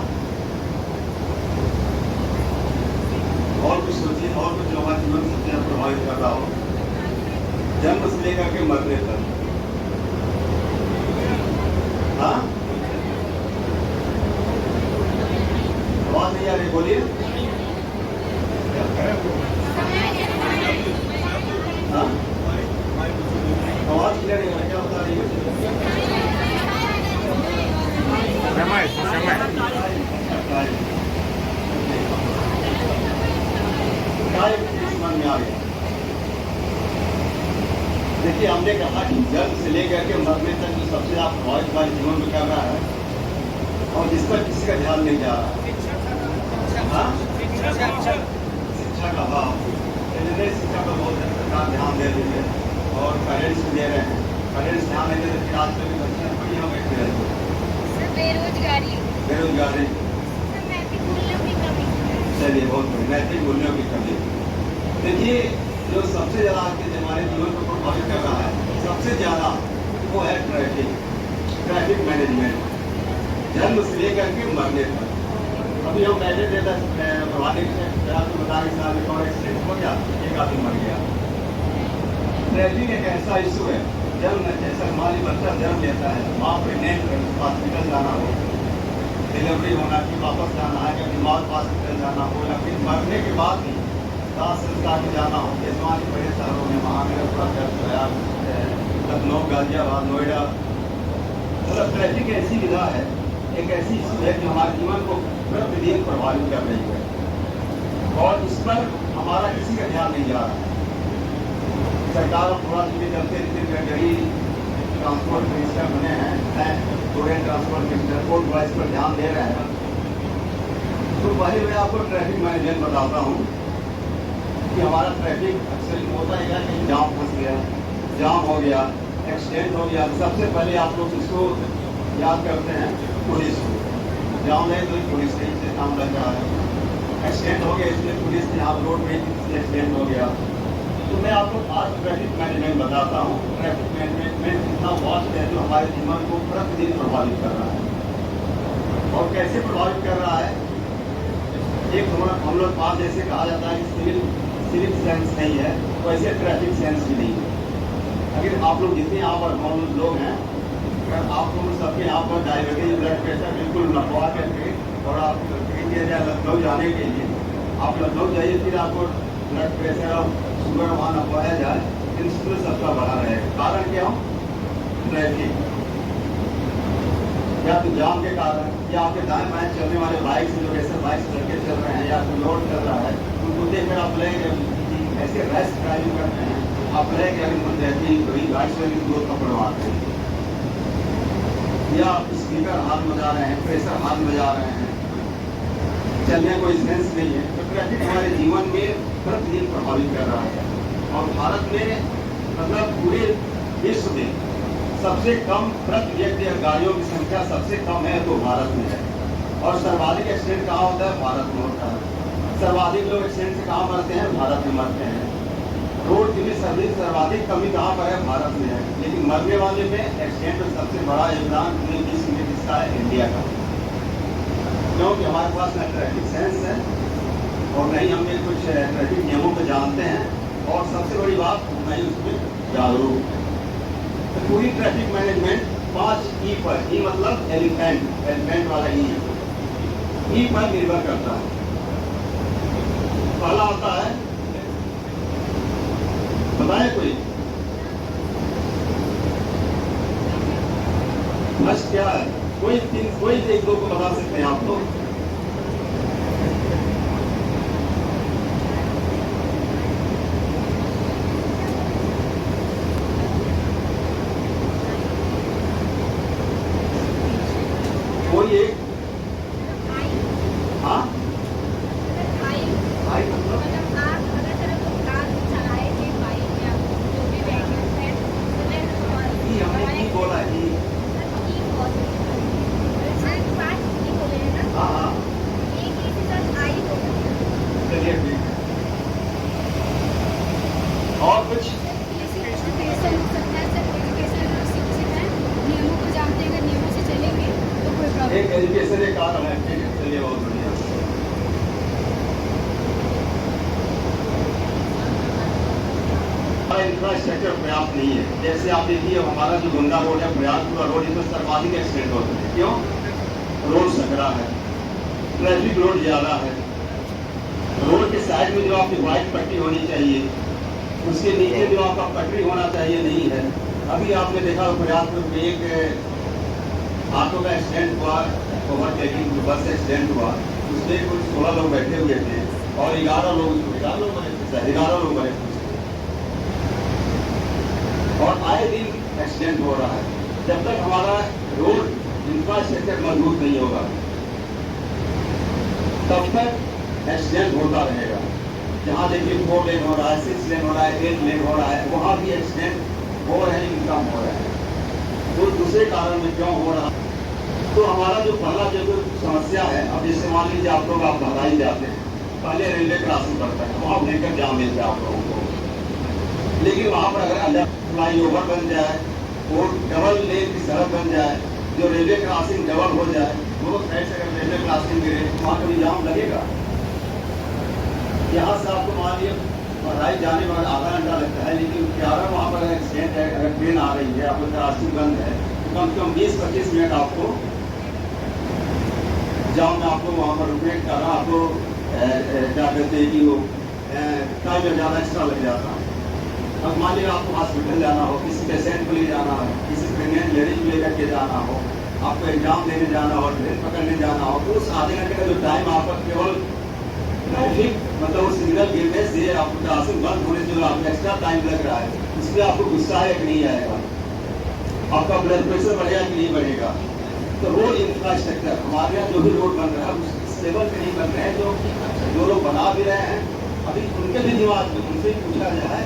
और कुछ सोचिए, और कुछ जो हमारे जीवन सबसे ज्यादा प्रभावित कर रहा हो, जन्म से लेकर के मरने तक। हाँ, आवाज नहीं आ रही, बोलिए। हाँ, आवाज क्लियर नहीं आ रही, क्या बता रही है? मन में आ गया। देखिए, हमने कहा कि जन्म से लेकर के मरने तक जो सबसे ज्यादा प्रभावित हमारे जीवन में कर रहा है और जिस पर किसी का ध्यान नहीं जा रहा है, हाँ? शिक्षा का अभाव। शिक्षा पर बहुत सरकार ध्यान दे रही है और पेरेंट्स भी दे रहे हैं। पेरेंट्स ध्यान नहीं देते, फिर आज कल बच्चे बड़ी हो बैठे रहते हैं। बेरोजगारी, चलिए, बहुत बढ़िया। नैतिक मूल्यों की कमी। देखिए, जो सबसे ज्यादा आज के हमारे जीवन को प्रभावित कर रहा है सबसे ज्यादा, वो है ट्रैफिक मैनेजमेंट, जन्म से लेकर के मरने तक। अभी हम बैठे थे प्रभावित से आपको बता रहे साल में और एक्सीडेंट हो गया, एक आदमी मर गया। ट्रैफिक एक ऐसा इशू है, जन्म जैसा हमारी बच्चा जन्म लेता है, माँ प्रेगनेंट हॉस्पिटल जाना हो, डिलीवरी होना, कि वापस जाना है, या बीमार हॉस्पिटल जाना हो, या फिर मरने के बाद भी दाह संस्कार में जाना हो, जैसे हमारे बड़े शहरों में महानगर, लखनऊ, गाजियाबाद, नोएडा। मतलब ट्रैफिक ऐसी विधा है, एक ऐसी इशू है कि हमारे जीवन को प्रतिदिन प्रभावित कर रही है और इस पर हमारा किसी का ध्यान नहीं जा रहा है। सरकार थोड़ा चीजें चलते रहते, गरीब ट्रांसपोर्ट मिनिस्टर बने हैं, student transport minister, court wise पर ध्यान दे रहे हैं। तो पहले मैं आपको ट्रैफिक मैनेजमेंट बताता हूँ कि हमारा ट्रैफिक अक्सर होता है कि जाम फंस गया, जाम हो गया, एक्सीडेंट हो गया। सबसे पहले आप लोग इसको याद करते हैं पुलिस को। जाम है तो पुलिस के से काम लग रहा है, एक्सीडेंट हो गया इसलिए पुलिस ने आप रोड में एक्सीडेंट हो गया। तो मैं आपको आज ट्रैफिक मैनेजमेंट बताता हूँ। ट्रैफिक मैनेजमेंट इतना वास्ट है जो हमारे जीवन को प्रतिदिन प्रभावित कर रहा है। और कैसे प्रभावित कर रहा है? एक हम लोग बात जैसे कहा जाता है कि सिविक सेंस नहीं है, वैसे ट्रैफिक सेंस भी नहीं है। अगर आप लोग जितने यहाँ पर हम लोग हैं, अगर आप लोग सबके यहाँ पर डायबिटीज, ब्लड प्रेशर बिल्कुल नपवा करके और आप लखनऊ जाने के लिए आप लखनऊ जाइए, फिर आपको ब्लड प्रेशर और शुगर वहाँ नपवाया जाए, इंसुलिन सबका बढ़ा रहेगा। कारण क्या हो? ट्रैफिक, या तो जाम के कारण, या आपके दाएं बाएं चलने वाले बाइक से जो ऐसे बाइक से लड़के चल रहे हैं या कोई रोड चल रहा है, उनको देखकर आप लगे ऐसे रैश ड्राइविंग करते हैं, आप लगे अगर मन रहती कोई गाड़ी से दो पकड़वाते हैं, या स्पीकर हाथ बजा रहे हैं, प्रेशर हाथ बजा रहे हैं, चलने कोई सेंस नहीं है। तो ट्रैफिक हमारे जीवन में प्रतिदिन प्रभावित कर रहा है। और भारत में मतलब पूरे विश्व में सबसे कम प्रति व्यक्ति गाड़ियों की संख्या सबसे कम है तो भारत में है। और सर्वाधिक एक्सीडेंट कहाँ होता है? भारत में होता है। सर्वाधिक लोग एक्सीडेंट से कहाँ मरते हैं? भारत में मरते हैं। रोड की भी सर्वाधिक कमी कहाँ पर है? भारत में है। लेकिन मरने वाले में एक्सीडेंट में सबसे बड़ा योगदान विश्व में हिस्सा है इंडिया का, क्योंकि हमारे पास न ट्रैफिक सेंस है और न ही हम कुछ ट्रैफिक नियमों को जानते हैं, और सबसे बड़ी बात न ही उसमें जागरूक है। तो पूरी ट्रैफिक मैनेजमेंट 5 ई पर, ई मतलब एलिफेंट वाला ई पर निर्भर करता है। पहला आता है, बताए कोई फर्स्ट क्या है? कोई एक दो को बता सकते हैं आप लोग? कोई एक? हाँ, भाई मतलब हमने की बोला है, हाँ हाँ, चलिए ठीक है। और कुछ? नियमों को जानते हैं, अगर नियमों से चलेंगे तो कोई प्रॉब्लम एक एजुकेशन एक कारण है, ठीक है, चलिए बहुत बढ़िया। हमारा इंफ्रास्ट्रक्चर पर्याप्त नहीं है। जैसे आप देखिए हमारा जो गंगा रोड है, प्रयागपुरा रोड, इसमें सर्वाधिक एक्सीडेंट होते हैं। क्यों? रोड सकरा है, ट्रैफिक लोड ज्यादा है, रोड के साइड में जो आपकी व्हाइट पट्टी होनी चाहिए, उसके नीचे जो आपका पटरी होना चाहिए नहीं है। अभी आपने देखा प्रयागपुर में एक ऑटो का एक्सीडेंट हुआ, ओवरटेकिंग बस एक्सीडेंट हुआ, उसमें कुछ 16 लोग बैठे हुए थे और 11 लोग मरे थे और आए दिन एक्सीडेंट हो रहा है। जब तक हमारा रोड इंफ्रास्ट्रक्चर मजबूत नहीं होगा तब तक एक्सीडेंट होता रहेगा। जहाँ देखिए 4 लेन हो रहा है, 6 लेन हो रहा है, 8 लेन हो रहा है, वहाँ भी एक्सीडेंट हो रहे हैं, कम हो रहे हैं। तो दूसरे कारण में क्यों हो रहा है? तो हमारा जो पहला जो समस्या है, अब जैसे मान लीजिए आप लोग आप बधाई जाते हैं, पहले रेलवे क्रॉसिंग पड़ता है, वहाँ भयंकर जाम मिलता है आप लोगों को। लेकिन वहाँ पर अगर अलग फ्लाई ओवर बन जाए और डबल लेन की सड़क बन जाए, जो रेलवे क्रॉसिंग डबल हो जाए, दोनों साइड से अगर रेलवे क्रॉसिंग गिरे वहाँ कभी जाम लगेगा? यहाँ से आपको मान लिया बधाई जाने में आधा घंटा लगता है, लेकिन 11 वहाँ पर एक्सीडेंट है, अगर ट्रेन आ रही है, आपको क्रॉसिंग बंद है, तो कम से कम 20-25 मिनट आपको जाम में आपको वहाँ पर रुकने का आपको क्या कहते हैं कि वो टाइम ज़्यादा एक्स्ट्रा लग जाता है। अब मान लीजिए आपको हॉस्पिटल जाना हो, किसी पेशेंट को ले जाना हो, किसी प्रेगनेंट लेडीज को लेकर के जाना हो, आपको एग्जाम देने जाना हो, ट्रेन पकड़ने जाना हो, तो उस आधे घंटे का जो टाइम आपका केवल ट्रैफिक मतलब उस सिग्नल गिरने से आपको क्रॉसिंग बंद होने से जो आपको एक्स्ट्रा टाइम लग रहा है, उसमें आपको गुस्सा है कि नहीं आएगा? आपका ब्लड प्रेशर बढ़ेगा कि नहीं बढ़ेगा? तो रोड इंफ्रास्ट्रक्चर हमारे यहाँ जो भी रोड बन रहा है उस लेवल पे नहीं बन रहे हैं। जो लोग बना भी रहे हैं, अभी उनके भी दिमाग में उनसे पूछा जाए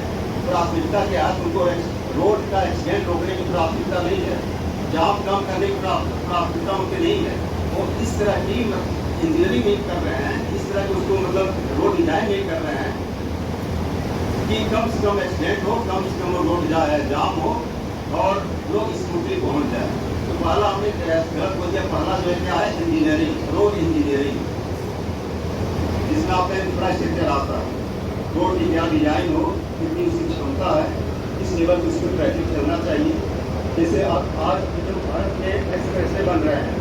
प्राथमिकता क्या है? उनको रोड का एक्सीडेंट रोकने की प्राथमिकता नहीं है, जाम कम करने की प्राथमिकता उनकी नहीं है। वो इस तरह की इंजीनियरिंग नहीं कर रहे हैं, इस तरह की उसको मतलब रोड डिजाइन नहीं कर रहे हैं कि कम से कम एक्सीडेंट हो, कम से कम रोड जाम हो और लोग स्मूथली पहुंच जाए। तो पहला हमने गलत बोल दिया। पहला जो है क्या है? इंजीनियरिंग, रोड इंजीनियरिंग, जिसमें आपका इंफ्रास्ट्रक्चर आता है, रोड की क्या डिजाइन हो, कितनी उसकी क्षमता है, किस लेवल पर उसको ट्रैफिक चलना चाहिए। जैसे आज जो भारत में एक्सप्रेसवे बन रहे हैं,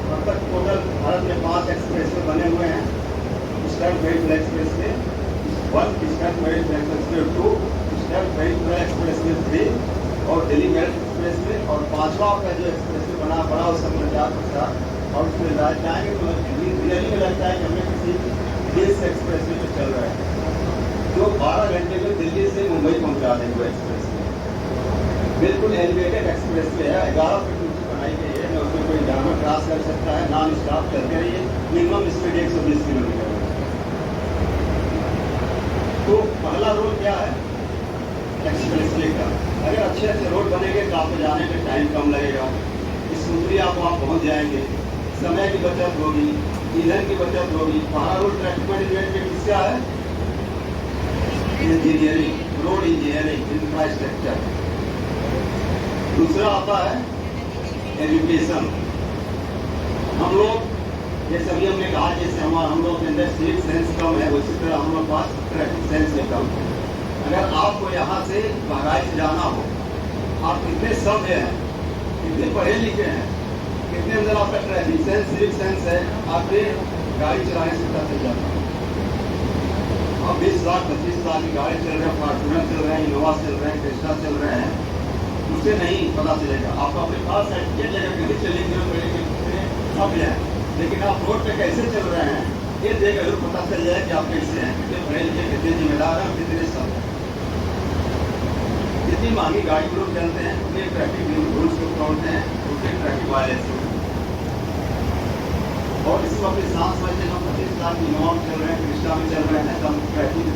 अब तक टोटल भारत में 5 एक्सप्रेसवे बने हुए हैं। Eastern west expressway 1, eastern west expressway 2, eastern west expressway 3 और दिल्ली मेरठ एक्सप्रेसवे, और 5वां का जो एक्सप्रेसवे बड़ा उसका प्रचार और उसमें जाएंगे तो रियली में लगता है कि हमें किसी देश एक्सप्रेसवे पे चल रहा है जो 12 घंटे में दिल्ली से मुंबई पहुंचा देंगे। एक्सप्रेसवे बिल्कुल एलिवेटेड एक्सप्रेसवे है, 11 फीट ऊंची बनाई गई है, उसमें कोई जानवर क्रॉस कर सकता है, नॉन स्टॉप चलते रहिए, मिनिमम स्पीड 120 किलोमीटर। तो पहला रोल क्या है एक्सप्रेसवे का? अगर अच्छे रोड बनेंगे तो आपको जाने में टाइम कम लगेगा, स्मूथली आप वहाँ पहुँच जाएंगे, समय की बचत होगी, ईंधन की बचत होगी। पहला रोड ट्रैफिक मैनेजमेंट में किसका है? Engineering, road engineering, infrastructure. दूसरा आता है एजुकेशन, हम लोग जैसे अभी हमने कहा, जैसे हम लोग के अंदर सिविक सेंस कम है, उसी तरह हम लोग पास ट्रैफिक सेंस भी कम है। अगर आपको यहाँ से बहराइच जाना हो, आप कितने सभ्य हैं, कितने पढ़े लिखे हैं, कितने अंदर आपका ट्रैफिक सेंस सिविक सेंस है, आपके गाड़ी चलाने से पता चल जाता है। अब 20 लाख 25 लाख की गाड़ी चल रहे हैं, फॉर्चूनर चल रहे हैं, इनोवा चल रहे हैं, क्रिस्टा चल रहे हैं, उससे नहीं पता चलेगा। आप अपने पास ये जगह कहीं चलेंगे कितने सभ्य हैं, लेकिन आप रोड पे कैसे चल रहे हैं ये जगह जरूर पता चल जाए कि आप कैसे हैं, कितने पढ़े लिखे, कितने जिम्मेदार हैं, कितने सभ्य हैं। जितनी महंगी गाड़ी लोग चलते हैं उतने ट्रैफिक रूल्स को तोड़ते हैं, उतने ट्रैफिक वायलेशन। और इसी वक्त सांस में हम 25 लाख इनोवा चल रहे हैं, क्रिस्टा में चल रहे हैं, हम ट्रैफिक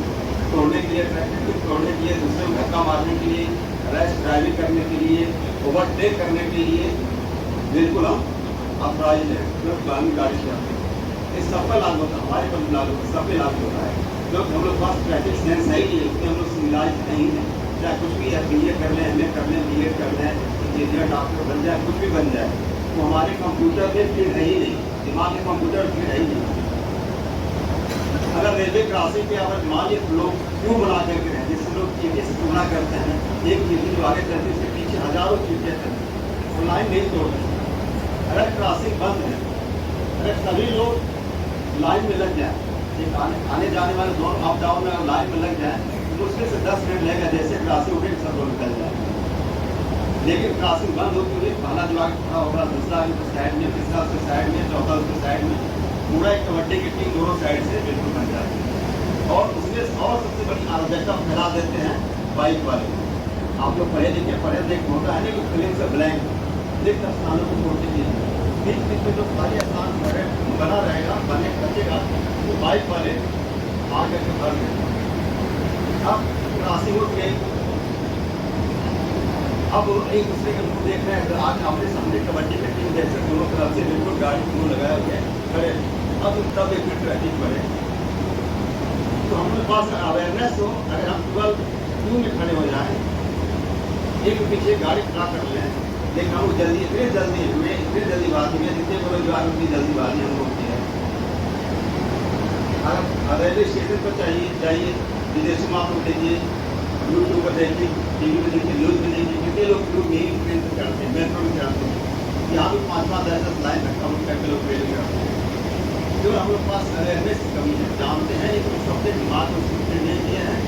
तोड़ने के लिए, ट्रैफिक तोड़ने के लिए, दूसरे को धक्का मारने के लिए, रैश ड्राइविंग करने के लिए, ओवरटेक करने के लिए बिल्कुल हम अपराधी हैं। जो कानूनी गाड़ी चलाते हैं इस सब पर लागू होता है, हमारे पर लागू होता है, सब पे लागू होता है। जो हम लोग पास ट्रैफिक सेंस है ही नहीं, उसमें हम लोग सिविलाइज नहीं है। चाहे कुछ भी है, BA कर लें, MA कर लें, BEd कर लें, इंजीनियर डॉक्टर बन जाए, कुछ भी बन जाए, तो हमारे कंप्यूटर में फिर है ही नहीं, दिमाग में कंप्यूटर फिर है ही नहीं। अगर रेलवे क्रॉसिंग पे अगर मान लीजिए लोग क्यों बना करके हैं, जिससे लोग चीटी से तुलना करते हैं, एक चीटी जो आगे चलती है उसके पीछे हजारों चीटियाँ चलती हैं, वो लाइन नहीं तोड़ रहे। अगर क्रॉसिंग बंद है, अगर सभी लोग लाइन में लग जाए, एक आने जाने वाले दोनों अप डाउन में लाइन में लग जाए, तो मुश्किल से 10 मिनट लगेगा, जैसे क्रॉसिंग होगी सब लोग निकल जाए। लेकिन क्रॉसिंग बंद होती हुई पहला जो आगे खड़ा होगा, दूसरा आगे उसके साइड में, तीसरा उसके साइड में, चौथा उसके साइड में, पूरा एक कबड्डी की टीम दोनों साइड से बिल्कुल बन जाती है। और उसमें और सबसे बड़ी अराजकता फैला देते हैं बाइक वाले। आप लोग पढ़े लिखे होता है ना कि फिल्म से ब्लैंक लिख स्थानों को छोड़ दीजिए, बीच बीच में जो खाली स्थान बना रहेगा, बने बचेगा, तो बाइक वाले आकर के भर देंगे। अब क्रॉसिंग हो गई, अब एक दूसरे के मुंह देख रहे हैं, तो आज आमने सामने कबड्डी की टीम जैसे दोनों तरफ से बिल्कुल गाड़ी मुंह लगाए हुए खड़े, अब तब एक ट्रैफिक बढ़े। तो हम लोग पास अवेयरनेस हो, अगर हम 12 क्यू में खड़े हो जाएं, एक पीछे गाड़ी खड़ा कर लें, लेकिन हम जल्दी इतनी जल्दीबाजी में जितने बेरोजगार उतनी जल्दीबाजी हम लोग की है। अगर रेलवे स्टेशन पर जाइए, विदेशी में आप लोग देखिए, यूट्यूब पर देखिए, TV में देखिए, न्यूज़ में देखिए, कितने लोग यही ट्रेन से चढ़ते हैं, मेट्रो में चढ़ते हैं। यहाँ भी 5-5 10 लाइन रखा करके लोग ट्रेन में चढ़ते हैं। जो हम लोग पास अवेयरनेस की कमी है, जानते हैं लेकिन सबसे दिमाग को फिट नहीं किए हैं।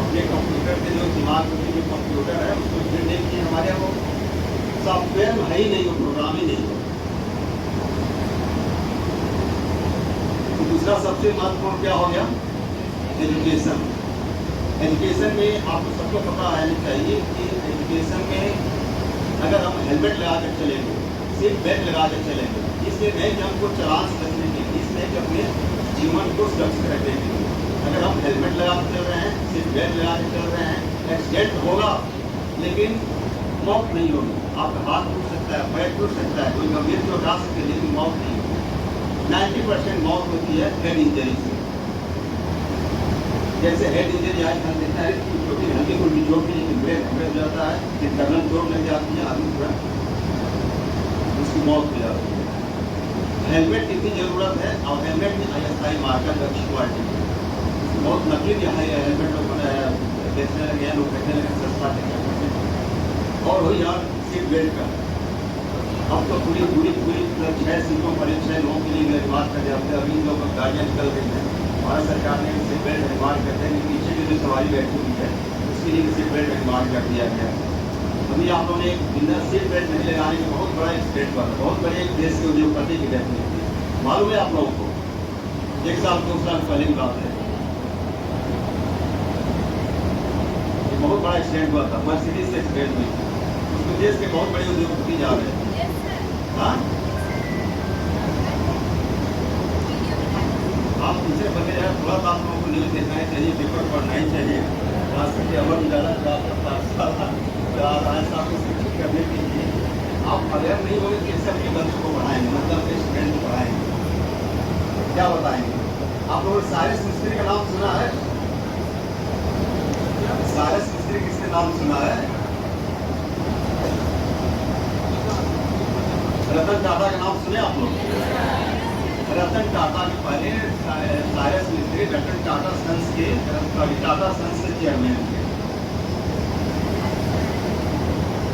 अपने कंप्यूटर के जो दिमाग में जो कंप्यूटर है उसको फिट नहीं किए, हमारे वो सॉफ्टवेयर में है ही नहीं, वो प्रोग्राम ही नहीं हो। तो दूसरा सबसे महत्वपूर्ण क्या हो गया, एजुकेशन। एजुकेशन में आपको सबको पता रहना चाहिए कि एजुकेशन में अगर हम हेलमेट लगा कर चलेंगे, सीट बेल्ट लगा कर चलेंगे, इसलिए नहीं कि हमको चालान से बचने के लिए, इसलिए कि अपने जीवन को सुरक्षित रखने के लिए। अगर हम हेलमेट लगा कर चल रहे हैं, सीट बेल्ट लगा कर चल रहे हैं, एक्सीडेंट होगा लेकिन मौत नहीं होगी। आपका हाथ टूट सकता है, पैर टूट सकता है, कोई गंभीर चोट आ सकती है, लेकिन मौत नहीं होगी। 90% मौत होती है हेड इंजरी से। जैसे हेड इंजरी आज हम देखता है, छोटी हल्की कोई चोट की, लेकिन ब्रेन हो जाता है, इंटरनल चोट लग जाती है, आदमी पूरा उसकी मौत हो जाती है। हेलमेट की इतनी जरूरत है, और हेलमेट में ISI मार्कर अच्छी क्वालिटी है। बहुत नकली हेलमेट लोग बेचने लगे हैं, लोग कहने लगे सस्ता टिकट। और वही यार सीट बेल्ट का, अब तो पूरी 6 सीटों पर 6 लोगों के लिए बात कर जाते हैं। अभी लोग गाड़ियाँ निकल रही हैं, भारत सरकार ने सीट बेल्ट निर्माण करते हैं, पीछे की जो सवारी बैठी हुई है उसके लिए सीट बेल्ट निर्माण कर दिया गया है। अभी आप लोगों ने बिना सीट बेल्ट नहीं लगाने का बहुत बड़ा एक्सीडेंट हुआ था, बहुत बड़े एक देश के उद्योगपति की डेथ हुई थी। मालूम है आप लोगों को, 1 साल 2 साल पहले की बात है, बहुत बड़ा एक्सीडेंट हुआ था, मर्सिडीज से एक्सीडेंट हुई थी। उसको देश के बहुत बड़े उद्योगपति जा रहे हैं। हाँ, आप पीछे बने रहे, थोड़ा सा आप लोगों को न्यूज़ देखना ही चाहिए, पेपर पढ़ना ही चाहिए। खास करके अमर उजाला आपको शिक्षित करने के लिए आप अवेयर नहीं होंगे कैसे अपने बच्चों को पढ़ाएंगे, मतलब के स्टूडेंट को पढ़ाएंगे, क्या बताएंगे। आप लोगों ने साइरस मिस्त्री का नाम सुना है? साइरस मिस्त्री किसने नाम सुना है? रतन टाटा का नाम सुने आप लोग? रतन टाटा के पहले साइरस मिस्त्री रतन टाटा सन्स के टाटा सन्स के चेयरमैन थे।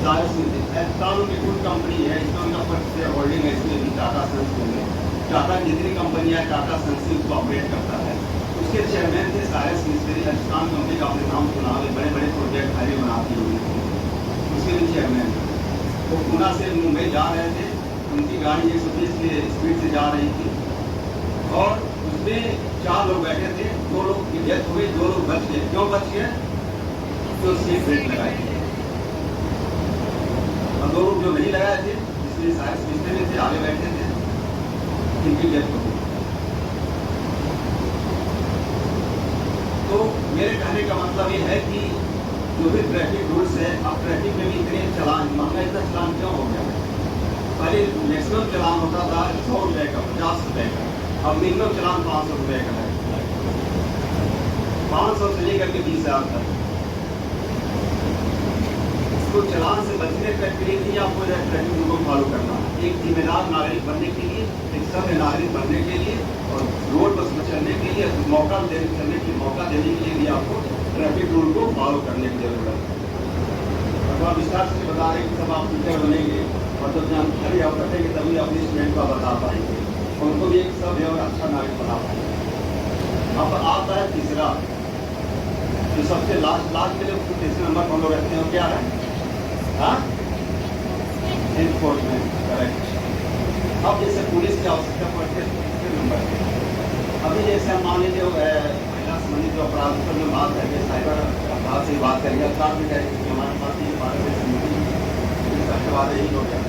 साइरस मिस्त्री तालुक की फूड कंपनी है, इसमें उनका फर्स्ट शेयर होल्डिंग है, इसमें भी टाटा सन्स में टाटा जितनी कंपनियां टाटा सन्स उसको ऑपरेट करता है। उसके चेयरमैन थे साइरस मिस्त्री। राजस्थान कंपनी का आपने नाम सुना है, बड़े बड़े प्रोजेक्ट हाईवे बनाती होगी, उसके भी चेयरमैन थे। वो पूना से मुंबई जा रहे थे, उनकी गाड़ी 130 की स्पीड से जा रही थी और उसमें 4 लोग बैठे थे, 2 लोग की डेथ हो गई, 2 लोग बच गए। क्यों बच गए? तो सीट बेल्ट लगाई थी और 2 लोग जो नहीं लगाए थे, इसलिए साइरस मिस्त्री में थे, आगे बैठे थे, इनकी डेथ हो गई। तो मेरे कहने का मतलब ये है कि जो भी ट्रैफिक रूल्स है, अब ट्रैफिक में भी इतने चलान, महंगा इतना चलान क्यों हो गया है? पहले मैक्सिमम चलान होता था 100 रुपये का, 50 रुपये का, अब मिनिमम चलान 500 रुपये का है। 500 से लेकर के 20,000 तक। तो चलान से बचने के लिए भी आपको ट्रैफिक रूल को फॉलो करना है, एक जिम्मेदार नागरिक बनने के लिए, एक सभ्य नागरिक बनने के लिए और रोड पर चलने के लिए मौका चलने के मौका देने के लिए भी आपको ट्रैफिक रूल को फॉलो करने की जरूरत है। अब आप विस्तार से बता रहे कि सब आप टीचर बनेंगे और जब जानकारी आप रखेंगे तभी अपने स्टूडेंट को बता पाएंगे, उनको भी एक सभ्य और अच्छा नागरिक बना पाएंगे। अब आता है तीसरा, जो सबसे लास्ट में जो तीसरे नंबर हम लोग रखते हैं वो क्या है? Enforcement, correct. अब जैसे पुलिस की आवश्यकता पड़ती है तीसरे नंबर पे। अभी जैसे हम मान लीजिए महिला संबंधित जो अपराध पर जो बात करेंगे, साइबर अपराध से बात करेंगे, अपराध में कहेंगे कि हमारे पास ये बात के बाद यही हो गया,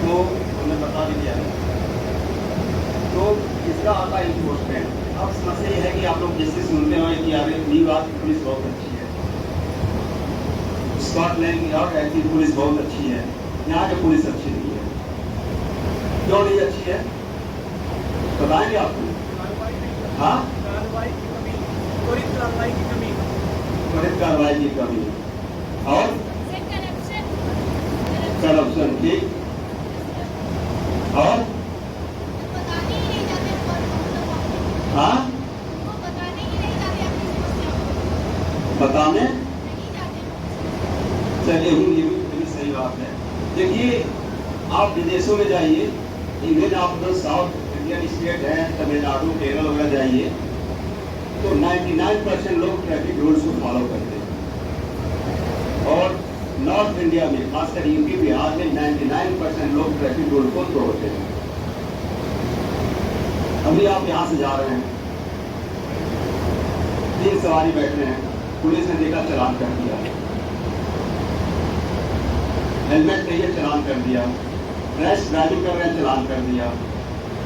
तो उन्होंने बता भी दिया है। तो इसका आता है इन्फोर्समेंट। अब समस्या ये है कि आप लोग जिससे सुनते हो कि यार न्यूयॉर्क की पुलिस बहुत अच्छी है, स्कॉटलैंड की और ऐसी पुलिस बहुत अच्छी है, यहाँ की पुलिस अच्छी नहीं है। क्यों नहीं अच्छी है बताएंगे आपको? हाँ, त्वरित कार्रवाई की कमी और करप्शन की और बताने चलिए ये भी सही बात है। देखिए आप विदेशों में जाइए, इंडियन आप जो साउथ इंडियन स्टेट है, तमिलनाडु, केरल वगैरह जाइए, तो 99% लोग ट्रैफिक रूल्स को फॉलो करते हैं और नॉर्थ इंडिया में खासकर यूपी बिहार में 99% लोग ट्रैफिक रूल को तोड़ते हैं। अभी आप यहाँ से जा रहे हैं, 3 सवारी बैठ रहे हैं, पुलिस ने देखा चलान कर दिया, हेलमेट नहीं है चलान कर दिया, रैश ड्राइविंग कर रहे हैं चलान कर दिया,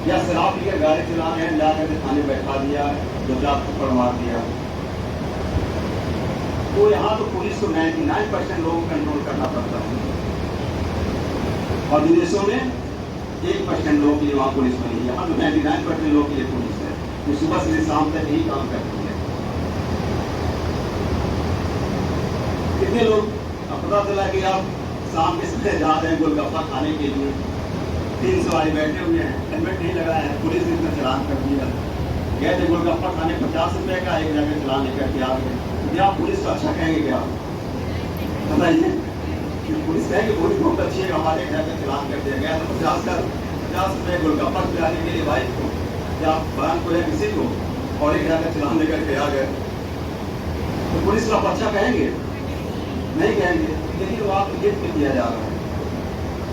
या शराब पीकर गाड़ी चला रहे हैं जाकर थाने बैठा दिया, जो आपको पढ़वा दिया। तो यहाँ तो पुलिस को 99% लोगों को कंट्रोल करना पड़ता है और विदेशों में 1% लोगों के लिए वहाँ पुलिस बनी है। यहाँ तो 99% लोगों के लिए पुलिस है, जो सुबह से शाम तक यही काम करती है। कितने लोग पता चला कि आप शाम के समय जा रहे हैं गोलगप्पा खाने के लिए, 3 सवारी बैठे हुए हैं, हेलमेट नहीं लगाए हैं, पुलिस ने इसमें चलान कर दिया, गए थे गोलगप्पा खाने 50 रुपये का, एक जगह चलान लेकर के आ गए। क्या पुलिस को अच्छा कहेंगे क्या? बताइए, पुलिस कहेंगे पुलिस बहुत अच्छी है, हमारे घर में चलान कर दिया गया तो 50 रुपये गोलगप्पा खिलाने के लिए भाई को या बहन को या किसी को और एक जगह चलान लेकर के आ गए, तो पुलिस को आप अच्छा कहेंगे? नहीं कहेंगे। लेकिन वो आप टिकट पे दिया जा रहा है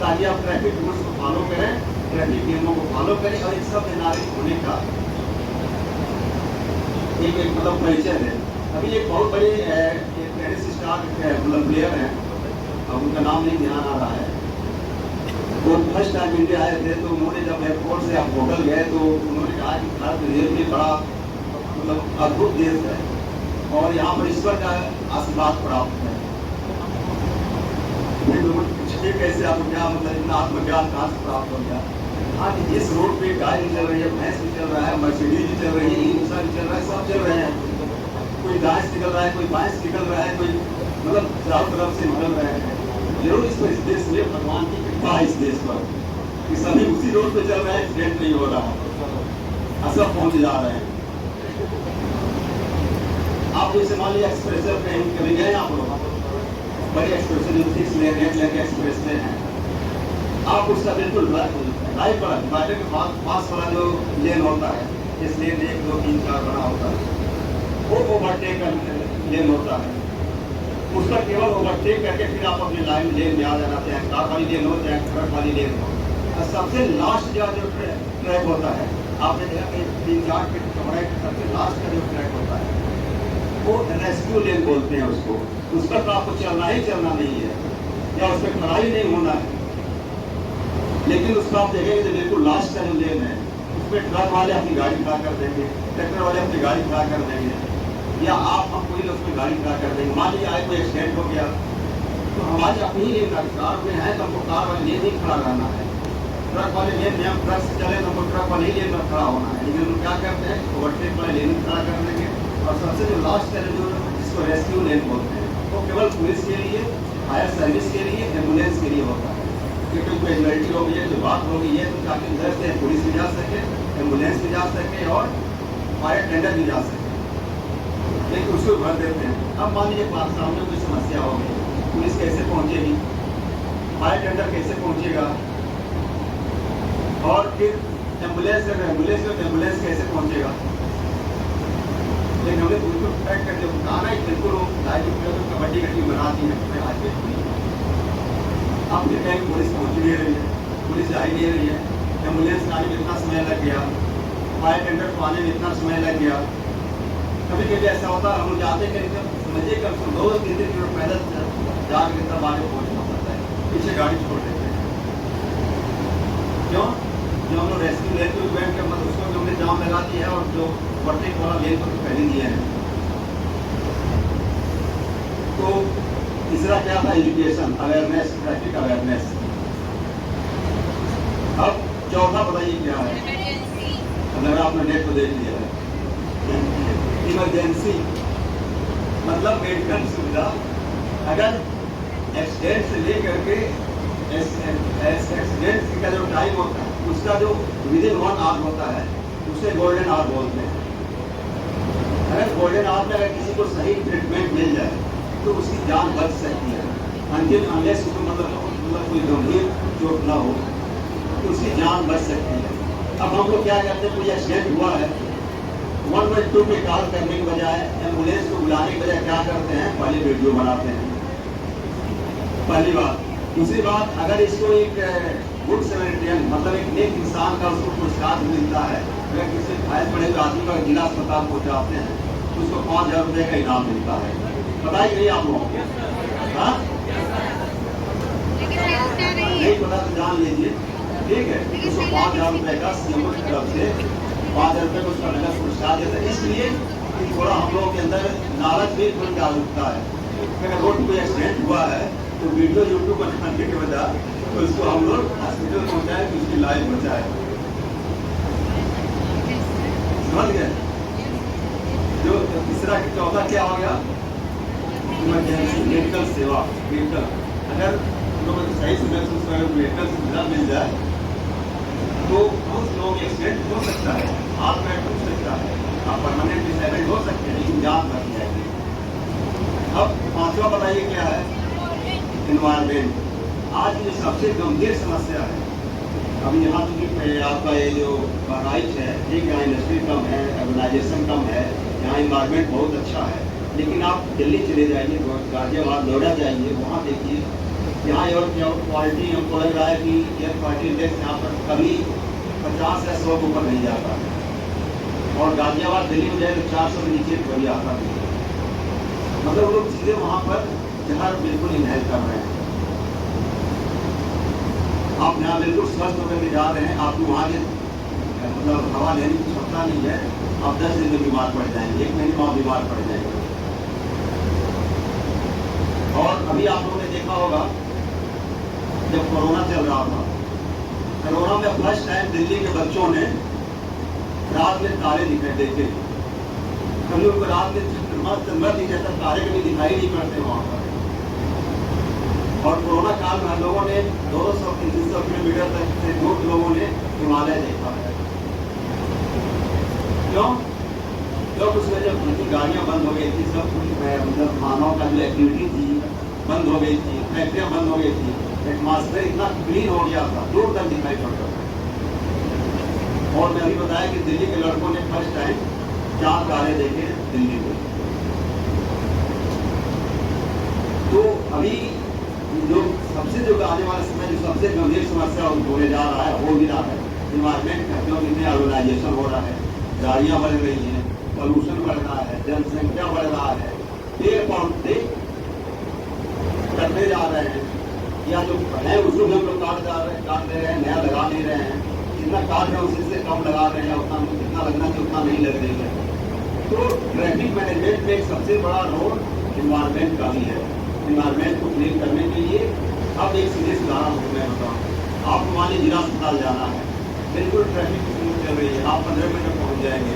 ताकि आप ट्रैफिक रूल्स को फॉलो करें, ट्रैफिक नियमों को फॉलो करें और एक सब नागरिक होने का एक मतलब परिचय है। अभी एक बहुत बड़े टेनिस स्टार मतलब प्लेयर हैं, अब उनका नाम नहीं ध्यान आ रहा है, वो फर्स्ट टाइम इंडिया आए थे, तो उन्होंने जब एयरपोर्ट से आप होटल गए तो उन्होंने कहा कि भारत देश में बड़ा मतलब अद्भुत देश है और यहाँ पर ईश्वर का आशीर्वाद प्राप्त है। कैसे आपको क्या मतलब इतना आत्मज्ञान कहाँ से प्राप्त हो गया? हाँ, जिस रोड पे गाय भी चल रही है, भैंस भी चल रहा है, मर्सिडीज भी चल रही है, ई-रिक्शा भी चल रहा है, सब चल रहे हैं। कोई दाएं से निकल रहा है, कोई बाएं से निकल रहा है, कोई मतलब चारों तरफ से निकल रहे हैं। जरूर इसको इस देश में भगवान की कृपा है इस देश पर कि सभी उसी रोड पे चल रहे हैं, एक्सीडेंट नहीं हो रहा है, सब पहुंच जा रहे हैं। आप जैसे मान लीजिए एक्सप्रेस ट्रेन कभी गए आप लोग, बड़ी एक्सप्रेस जो 6 लेन 8 लेन एक्सप्रेस ट्रेन है, आप उसका बिल्कुल राइट पर डिवाइडर के पास वाला जो लेन होता है, इस लेन 1 2 3 4 बना होता है, वो ओवरटेक का लेन होता है। उसका केवल ओवरटेक करके फिर आप अपनी लाइन लेन में आ जाना, चाहे कार वाली लेन हो चाहे ट्रक वाली लेन हो। और सबसे लास्ट जो ट्रैक होता है, आपने देखा कि 3-4 फीट कमरे सबसे लास्ट का जो ट्रैक होता है वो रेस्क्यू लेन बोलते हैं उसको। उस पर तो आपको चलना ही चलना नहीं है या उस पर खड़ा ही नहीं होना है, लेकिन उसको आप देखेंगे तो बिल्कुल लास्ट का जो लेन है उसमें ट्रक वाले अपनी गाड़ी खड़ा कर देंगे, ट्रैक्टर वाले अपनी गाड़ी खड़ा कर देंगे, या आप हम कोई उसमें गाड़ी खड़ा कर देंगे। मान लीजिए आए कोई एक्सीडेंट हो गया तो हमारी अपनी ही लेन कार में है तो हमको कार वाले लेन ही खड़ा रहना है, ट्रक वाले लेन में हम ट्रक से चले तो हमको ट्रक वाले ही लेन में खड़ा होना है। लेकिन हम क्या करते हैं, ओवरटेक वाले लेन खड़ा कर देंगे। और सबसे जो लास्ट है जो जिसको रेस्क्यू लेन बोलते हैं, वो केवल पुलिस के लिए, फायर सर्विस के लिए, एम्बुलेंस के लिए होता है कि कोई कैजुअलिटी हो गई है, कोई बात हो गई है तो ताकि इधर से पुलिस भी जा सके, एम्बुलेंस भी जा सके और फायर टेंडर भी जा सके, लेकिन उसको भर देते हैं। अब मान लीजिए पाकिस्तान में कोई समस्या हो गई, पुलिस कैसे पहुंचेगी, फायर टेंडर कैसे पहुंचेगा, और फिर एम्बुलेंस कैसे पहुंचेगा। लेकिन हमने बिल्कुल पैक करके कहा ना, बिल्कुल कबड्डी का टीम बनाती है आज के अब फिर कहीं पुलिस पहुंच नहीं रही है, पुलिस आ ही नहीं रही है, एम्बुलेंस आने में इतना समय लग गया, फायर टेंडर को आने में इतना समय लग गया। कभी कभी ऐसा होता है हम लोग जाते हैं समझिए कम से कम 2-3 किलोमीटर पैदल जाकर तब आगे पहुँचना पड़ता है, पीछे गाड़ी छोड़ देते हैं। क्यों? जो हम लोग रेस्क्यू लेन को इवेंट के मतलब उसको हमने जाम लगा दिया है और जो ओवरटेक वाला लेन को पहले दिया है। तो तीसरा क्या था, एजुकेशन, अवेयरनेस, ट्रैफिक अवेयरनेस। अब चौथा बताइए क्या है, अगर आपने नेट को देख लिया है, इमरजेंसी मतलब मेडिकल सुविधा। अगर एक्सीडेंट से लेकर के एक्सीडेंट का जो टाइम होता है उसका जो विदिन 1 आवर होता है उसे गोल्डन आवर बोलते हैं। अगर गोल्डन आवर में अगर किसी को सही ट्रीटमेंट मिल जाए तो उसकी जान बच सकती है, अंतिम अनलेस उसको मतलब कोई गंभीर चोट ना हो तो उसकी जान बच सकती है। अब हम लोग क्या करते हैं, कोई एक्सीडेंट हुआ है 112 पे कॉल करने के बजाय, एम्बुलेंस को बुलाने के बजाय क्या करते हैं, पहले वीडियो बनाते हैं, पहली बात। दूसरी बात, अगर इसको एक गुड सैमरिटन मतलब एक नेक इंसान का उसको पुरस्कार मिलता है, अगर किसी घायल पड़े हुए आदमी का जिला अस्पताल पहुंचाते हैं तो उसको 5000 रुपये का इनाम मिलता है। पता ही नहीं आप लोगों को, हाँ नहीं पता तो जान लीजिए, ठीक है। उसको 5000 रुपये का सीएम की तरफ से 5000 रुपये को उसका नगद पुरस्कार देता है, इसलिए कि थोड़ा हम लोगों के अंदर लालच भी थोड़ी जागरूकता है। अगर रोड कोई एक्सीडेंट हुआ है तो वीडियो यूट्यूब पर दिखाने के बजाय तो उसको हम लोग हॉस्पिटल पहुंचाए तो उसकी लाइफ बचाए, समझ गए। जो तीसरा चौथा क्या हो गया, इमरजेंसी मेडिकल सेवा। मेडिकल अगर लोगों को सही समय मेडिकल सुविधा मिल जाए तो बहुत लोग एक्सीडेंट हो सकता है, हाथ पैर टूट सकता है, आप परमानेंट डिसेबल्ड हो सकते हैं, लेकिन जान बच जाएगी। अब पांचवा बताइए क्या है, एनवायरमेंट। आज ये सबसे गंभीर समस्या है। अभी यहाँ तो आपका ये जो बहराइच है, एक यहाँ इंडस्ट्री कम है, अर्बनाइजेशन कम है, यहाँ इन्वायरमेंट बहुत अच्छा है, लेकिन आप दिल्ली चले जाइए, गाजियाबाद नोएडा जाइए, वहाँ देखिए यहाँ एयर क्वालिटी हमको लग रहा है कि एयर क्वालिटी इंडेक्स यहाँ पर कभी 50 या 100 के ऊपर नहीं जाता है, और गाजियाबाद दिल्ली में जाए तो 400 के नीचे कभी आता नहीं। मतलब लोग चीज़ें वहाँ पर जहर बिल्कुल इनहेल कर रहे हैं। आप यहाँ बिल्कुल स्वस्थ होकर के जा रहे हैं, आपको वहाँ के मतलब हवा लेने की क्षमता नहीं है, आप 10 दिन में बीमार पड़ जाएंगे, 1 महीने में आप बीमार पड़ जाएंगे। और अभी आप लोगों ने देखा होगा जब कोरोना चल रहा था, कोरोना में फर्स्ट टाइम दिल्ली के बच्चों ने रात में तारे दिखाई देखे। कभी उनको रात में चंद्रमा दिखे तब तारे कभी दिखाई नहीं पड़ते वहाँ पर। और कोरोना काल में हम लोगों ने 200-300 किलोमीटर तक से दूर लोगों ने हिमालय देखा है। क्यों? जब उसमें जब उनकी गाड़ियाँ बंद हो गई थी, सब मतलब मानव का जो एक्टिविटी थी बंद हो गई थी, फैक्ट्रियाँ बंद हो गई थी, एटमॉस्फेयर इतना क्लीन हो गया था, दूर तक दिखाई पड़ता था। और मैं अभी बताया कि दिल्ली के लड़कों ने फर्स्ट टाइम 4 तारे देखे दिल्ली में। तो अभी जो आने वाले समय जो सबसे गंभीर समस्या होने जा रहा है हो भी रहा है इन्वायरमेंट का, क्योंकि इतने अर्बनाइजेशन हो रहा है, गाड़ियाँ बढ़ रही हैं, पॉल्यूशन बढ़ रहा है, जनसंख्या बढ़ रहा है, पेड़ पौधे कटने जा रहे हैं, या जो है उसको भी हम लोग काट दे रहे हैं, नया लगा नहीं रहे हैं। जितना काट रहे हैं उसी से कम लगा रहे हैं, उतना जितना लगना चाहिए उतना नहीं लग रही है। तो ट्रैफिक मैनेजमेंट में एक सबसे बड़ा रोल इन्वायरमेंट का भी है। इन्वायरमेंट को क्लीन करने के लिए अब एक सीधे उदाहरण मैं बताऊँ, आपको मान लीजिए जिला अस्पताल जाना है, बिल्कुल ट्रैफिक स्मूथ चल रही है, आप 15 मिनट में पहुँच जाएंगे,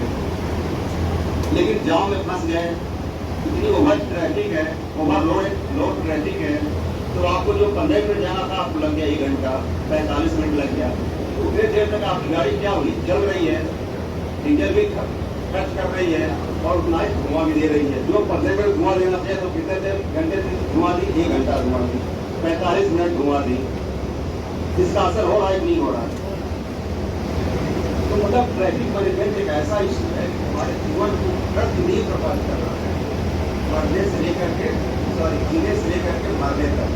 लेकिन जाम में फंस गए, इतनी ओवर ट्रैफिक है, ओवरलोड ट्रैफिक है, तो आपको जो 15 मिनट जाना था आपको लग गया 1 घंटा, 45 मिनट लग गया। तो उतने देर तक आपकी गाड़ी क्या हुई, चल रही है, डीजल भी खर्च कर रही है और उतना ही धुआं भी दे रही है। जो 15 मिनट धुआं देना चाहिए तो कितने देर घंटे से धुआं दी, 1 घंटा धुआं दी, 45 मिनट धुआं दी। इसका असर हो रहा है कि नहीं हो रहा है? तो मतलब ट्रैफिक मैनेजमेंट एक ऐसा इशू है कि हमारे जीवन को प्रतिदिन प्रभावित कर रहा है, बढ़ने से लेकर के जीने से लेकर के मरने तक।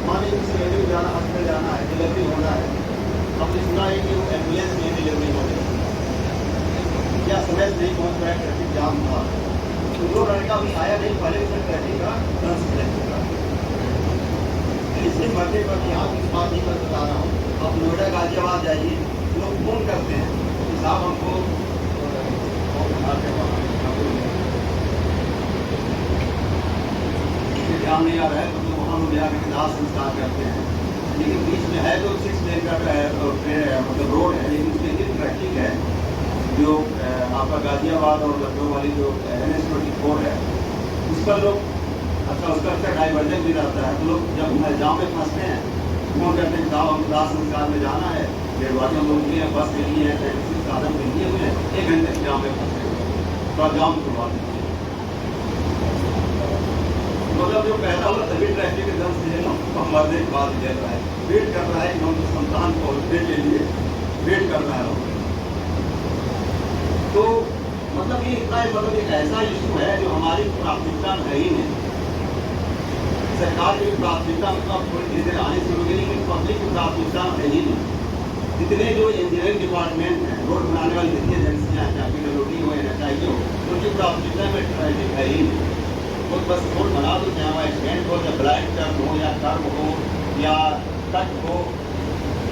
मान लीजिए किसी व्यक्ति को जाना, हॉस्पिटल जाना है, डिलीवरी होना है, हमने सुना है कि वो एम्बुलेंस में डिलीवरी हो गई या समय से नहीं पहुँच पाया, ट्रैफिक जाम था, तो जो लड़का भी आया नहीं, पहले उसने ट्रैफिक का दंश कलेक्ट किया। इसलिए मरने पर यहाँ की बात नहीं कर बता रहा हूँ, आप नोएडा गाजियाबाद जाइए, लोग फोन करते हैं कि साहब हमको ध्यान नहीं आ रहा है, तो वहाँ लोग जाकर दाह संस्कार करते हैं। लेकिन बीच में है तो 6 लेन का मतलब रोड है, लेकिन उसमें इतनी ट्रैफिक है, जो आपका गाजियाबाद और लखनऊ वाली जो NH-24 है, उस पर लोग उसका डाइवर्जन भी रहता है। तो लोग जब जाम में फंसते हैं, फोन करते हैं साहब हमको दाह संस्कार में जाना है, डेढ़वाजी हम लोग लिए बस के लिए है, साधन के लिए हुए, 1 घंटे से जाम में फंसते हैं, तो जाम खुलवा दीजिए। मतलब जो पहला हुआ तभी ट्रैफिक एकदम से हम मरने के बाद दे रहा है, वेट कर रहा है कि हम संतान पहुँचने के लिए वेट कर रहा है। तो मतलब ये इतना मतलब एक ऐसा इशू है जो हमारी प्राथमिकता में है ही नहीं। सरकार की प्राथमिकता में अब थोड़ी धीरे धीरे आने शुरू हो गई, लेकिन पब्लिक की प्राथमिकता में है ही नहीं। जितने जो इंजीनियरिंग डिपार्टमेंट हैं, रोड बनाने वाली जितनी एजेंसियाँ हैं, चाहे PWD हो, NHAI हो, उनकी प्राथमिकता में ट्रैफिक है ही नहीं। वो बस रोड बना दो, चाहे वहाँ एक्सीडेंट हो, या ब्लाइंड टर्न हो, या कर्व हो, या कट हो,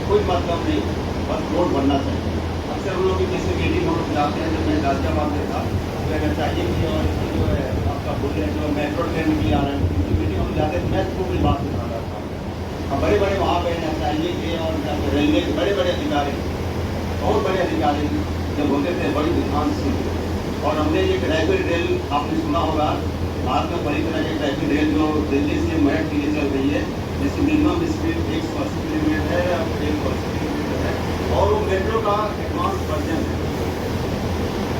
कोई मतलब नहीं, बस रोड बनना चाहिए। अक्सर हम लोग किसी मीटिंग में जाते हैं, जब मैं गाजियाबाद में था, तो NHAI की और जो है आपका बोले जो मेट्रो ट्रेन की आ रहा है, उनकी मीटिंग हम जाते हैं, मैं तो कोई बात नहीं कर रहा था। बड़े बड़े वहाँ पे NHAI के और रेलवे के बड़े बड़े अधिकारी, बहुत बड़े अधिकारी जब होते थे, बड़ी ध्यान से। और हमने एक रैपिड रेल आपने सुना होगा, भारत में बड़ी तरह की रैपिड रेल जो दिल्ली से मेरठ के लिए चल रही है, जिसकी मिनिमम स्पीड 180 किलोमीटर है, 180 किलोमीटर है, और वो मेट्रो का एडवांस वर्जन है।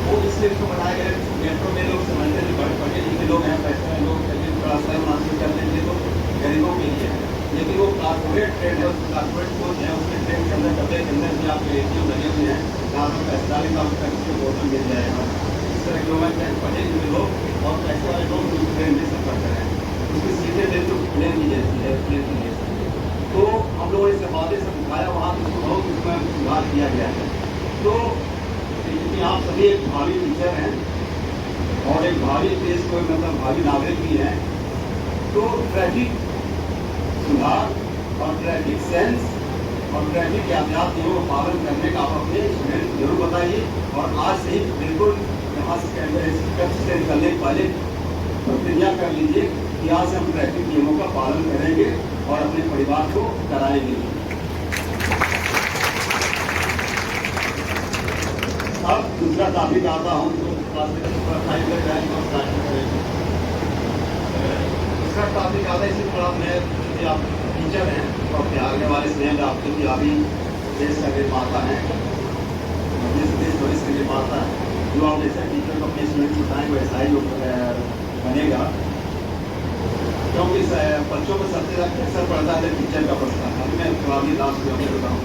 वो इसलिए उसको बनाया गया, मेट्रो में लोग समझते थे, बड़े बड़े जिनके लोग हैं, पैसे लोग थोड़ा सा मुनासिब कर लेंगे तो गरीबों के लिए है। लेकिन वो कारपोरेट ट्रेन है, उसके कारपोरेट कोच है, उसके ट्रेन के अंदर डब्बे के अंदर भी आपके ATM लगे हुए हैं, जहाँ पर पैसे डालेंगे आपको टैक्सी के बोतल मिल जाएगा। इस तरह के लोग पढ़े हुए लोग और पैसे वाले लोग उस ट्रेन में सफर करें, उसकी सीटें ले तो प्लेन की जैसी है, प्लेन की जैसी। तो हम लोगों ने इस हवाले से दिखाया वहाँ, तो उसको बहुत उसमें सुधार किया गया है। तो क्योंकि आप सभी एक भावी टीचर हैं और एक भावी देश को मतलब भावी नागरिक भी हैं, तो ट्रैफिक सुधार और ट्रैफिक सेंस और ट्रैफिक यातायात नियमों का पालन करने का आप अपने स्टूडेंट जरूर बताइए। और आज से ही बिल्कुल यहाँ से निकलने के पहले प्रतिज्ञा कर लीजिए कि आज से हम ट्रैफिक नियमों का पालन करेंगे और अपने परिवार को कराएंगे। अब दूसरा टॉपिक आता हूँ, तो दूसरा टॉपिक आता है, इसी थोड़ा मैं आप टीचर हैं और त्यागने वाले स्नेह आपके भी अभी देश का निर्माता है, देश भविष्य का निर्माता है। जो आप जैसे टीचर को अपने स्टूडेंट बताएंगे वैसा ही बनेगा, क्योंकि बच्चों को सबसे ज़्यादा प्रेशर पड़ता है टीचर का पड़ता है। अभी मैं अभी लास्ट में अपने बताऊँ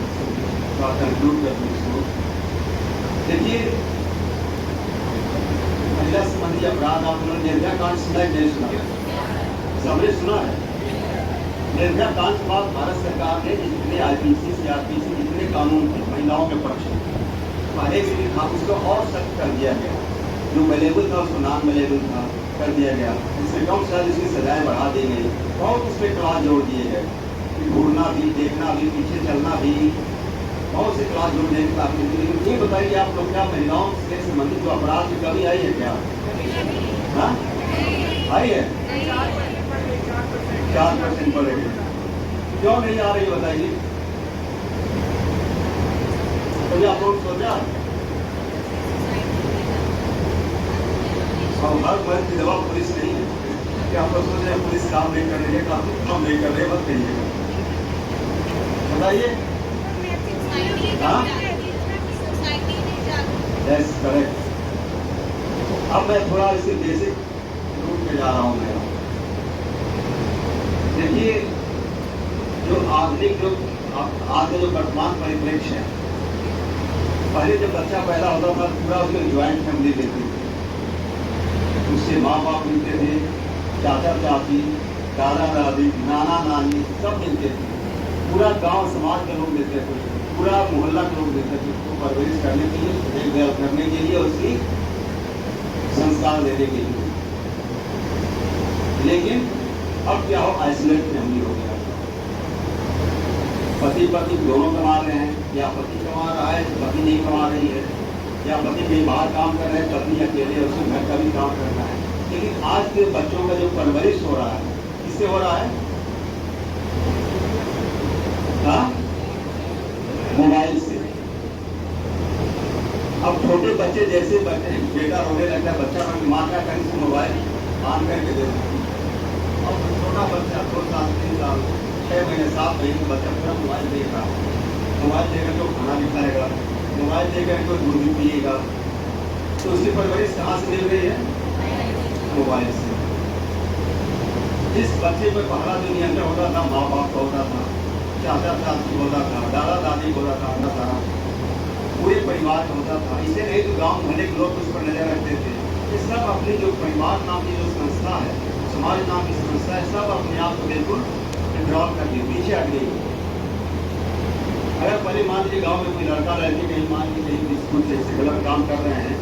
तो कंक्लूड कर दूँ इसको। देखिए, महिला संबंधी अपराध आप लोगों ने निर्भया कांड सुना है नहीं सुना? सबने सुना है। निर्भया कांड के बाद भारत सरकार ने जितने IPC CRPC जितने कानून थे महिलाओं के पक्ष में पहले भी था, उसको और सख्त कर दिया गया। जो अवेलेबल था उसको नॉन अवेलेबल था कर दिया गया। उससे कम से कम इसकी सजाएं बढ़ा दी गई। बहुत उसमें क्लास जोड़ दिए गए कि घूरना भी, देखना भी, पीछे चलना भी, बहुत से क्लास जोड़ देने का। लेकिन ये बताइए आप लोग, क्या महिलाओं से संबंधित जो अपराध में कभी आई है क्या? हाँ आई है? 4% बढ़ेगी। क्यों नहीं आ रही बताइए? तो आप लोग सोचा और हर मर्द की दवा पुलिस नहीं है कि आप लोग सोच रहे हैं पुलिस काम नहीं कर रही है, काम नहीं कर रहे, मत कहिएगा। बताइए। हाँ यस करेक्ट। अब मैं थोड़ा इसके बेसिक रूप में जा रहा हूँ। मैं देखिए, जो आधुनिक जो आज का जो वर्तमान परिप्रेक्ष्य है, पहले जब बच्चा पैदा होता था पूरा उसमें ज्वाइंट फैमिली देखती थी। उससे माँ बाप मिलते थे, चाचा चाची, दादा दादी, नाना नानी सब मिलते थे। पूरा गांव समाज के लोग मिलते थे, पूरा मोहल्ला के लोग मिलते थे उसको परवरिश करने के लिए, देखभाल करने के लिए, उसकी संस्कार देने के लिए। लेकिन अब क्या हो, आइसोलेट फैमिली हो गया। पति पत्नी दोनों कमा रहे हैं, या पति कमा रहा है पत्नी नहीं कमा रही है, या पति कहीं बाहर काम कर रहे हैं, पत्नी अकेले उसको घर का भी काम करना है। लेकिन आज के बच्चों का जो परवरिश हो रहा है, किससे हो रहा है? हाँ, मोबाइल से। अब छोटे बच्चे जैसे बेटा रोने लगता है, बच्चा माँ क्या करें, मोबाइल ऑन करके दे देती। अब छोटा बच्चा 2 साल 3 साल 6 महीने 7 महीने का बच्चा पूरा मोबाइल देख रहा है। मोबाइल देकर तो खाना भी खाएगा, मोबाइल देकर कोई दूध भी पिएगा। तो उसकी परवरिश कहाँ से मिल रही है? मोबाइल से। जिस बच्चे पर पहला जो नियंत्रण होता था, माँ बाप का होता था, चाचा चाची होता था, दादा दादी होता था, पूरे परिवार का होता था। इसे नहीं तो गाँव मोहल्ले के लोग उस पर नजर रखते थे। ये सब अपनी जो परिवार नाम की जो संस्था है, समाज नाम की संस्था है, सब अपने आप को बिल्कुल ड्रॉप कर दी, पीछे हट गई। अगर पहले मान लीजिए गाँव में कोई लड़का लड़की कहीं मान लीजिए कुछ ऐसे गलत काम कर रहे हैं,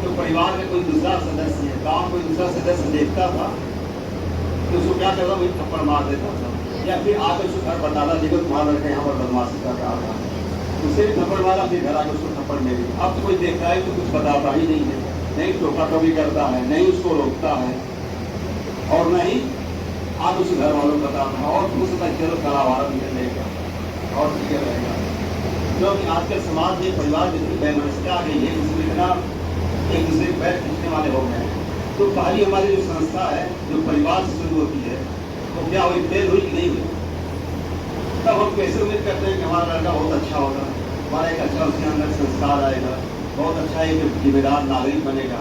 तो परिवार में कोई दूसरा सदस्य है, गाँव कोई दूसरा सदस्य देखता था तो उसको क्या करता, वही थप्पड़ मार देता था, या फिर आकर उसको घर बताता, देखो तुम्हारा लड़का यहाँ पर बदमाशी कर रहा था, उसे भी थप्पड़ मारा, फिर घर आकर उसको थप्पड़ मेरी। अब कोई देखता है तो कुछ बताता ही नहीं है, नहीं टोका टोकी करता है, नहीं उसको रोकता है, और नहीं आप उस घर वालों को बताता है, और तुम सोचता चलो कलावारा निकल लेगा और ठीक रहेगा। क्योंकि आजकल समाज में परिवार जितनी वैमनस्यता आ गई है, उसमें इतना एक दूसरे को पैर खींचने वाले हो गए हैं। तो पहली हमारी जो संस्था है जो परिवार से शुरू होती है, तो क्या हुई, फेल हुई कि नहीं हुई? तब हम कैसे उम्मीद करते हैं कि हमारा लड़का बहुत अच्छा होगा, हमारा एक अच्छा उसके अंदर संस्कार आएगा, बहुत अच्छा एक जिम्मेदार नागरिक बनेगा,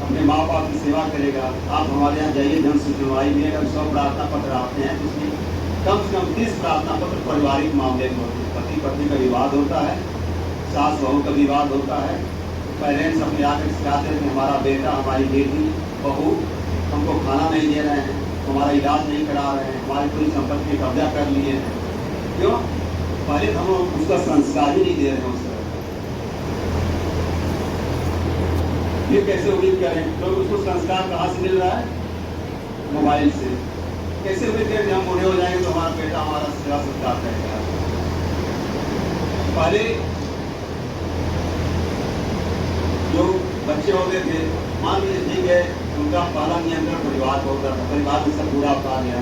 अपने माँ बाप की सेवा करेगा। आप हमारे यहाँ जाइए, जन सुनवाई में अगर 100 प्रार्थना पत्र आते हैं तो उसमें कम से कम 30 प्रार्थना पत्र पारिवारिक मामले में होते हैं। पति पत्नी का विवाद होता है, सास बहू का विवाद होता है, पेरेंट्स अपने आकर सिखाते हैं कि हमारा बेटा हमारी बेटी बहू हमको खाना नहीं दे रहे हैं, हमारा इलाज नहीं करा रहे हैं, हमारी पूरी संपत्ति कब्जा कर लिए हैं। क्यों? पहले हम उसका संस्कार ही नहीं दे रहे हैं उस तरह। ये कैसे उम्मीद करें? तो उसको संस्कार कहाँ से मिल रहा है? मोबाइल से। कैसे उम्मीद करें हम बूढ़े हो जाएंगे तो हमारा बेटा हमारा सेवा सत्कार करेगा? पहले जो बच्चे होते थे, मान लीजिए ठीक है, उनका पहला नियंत्रण परिवार का होता था, परिवार में सब पूरा पा गया।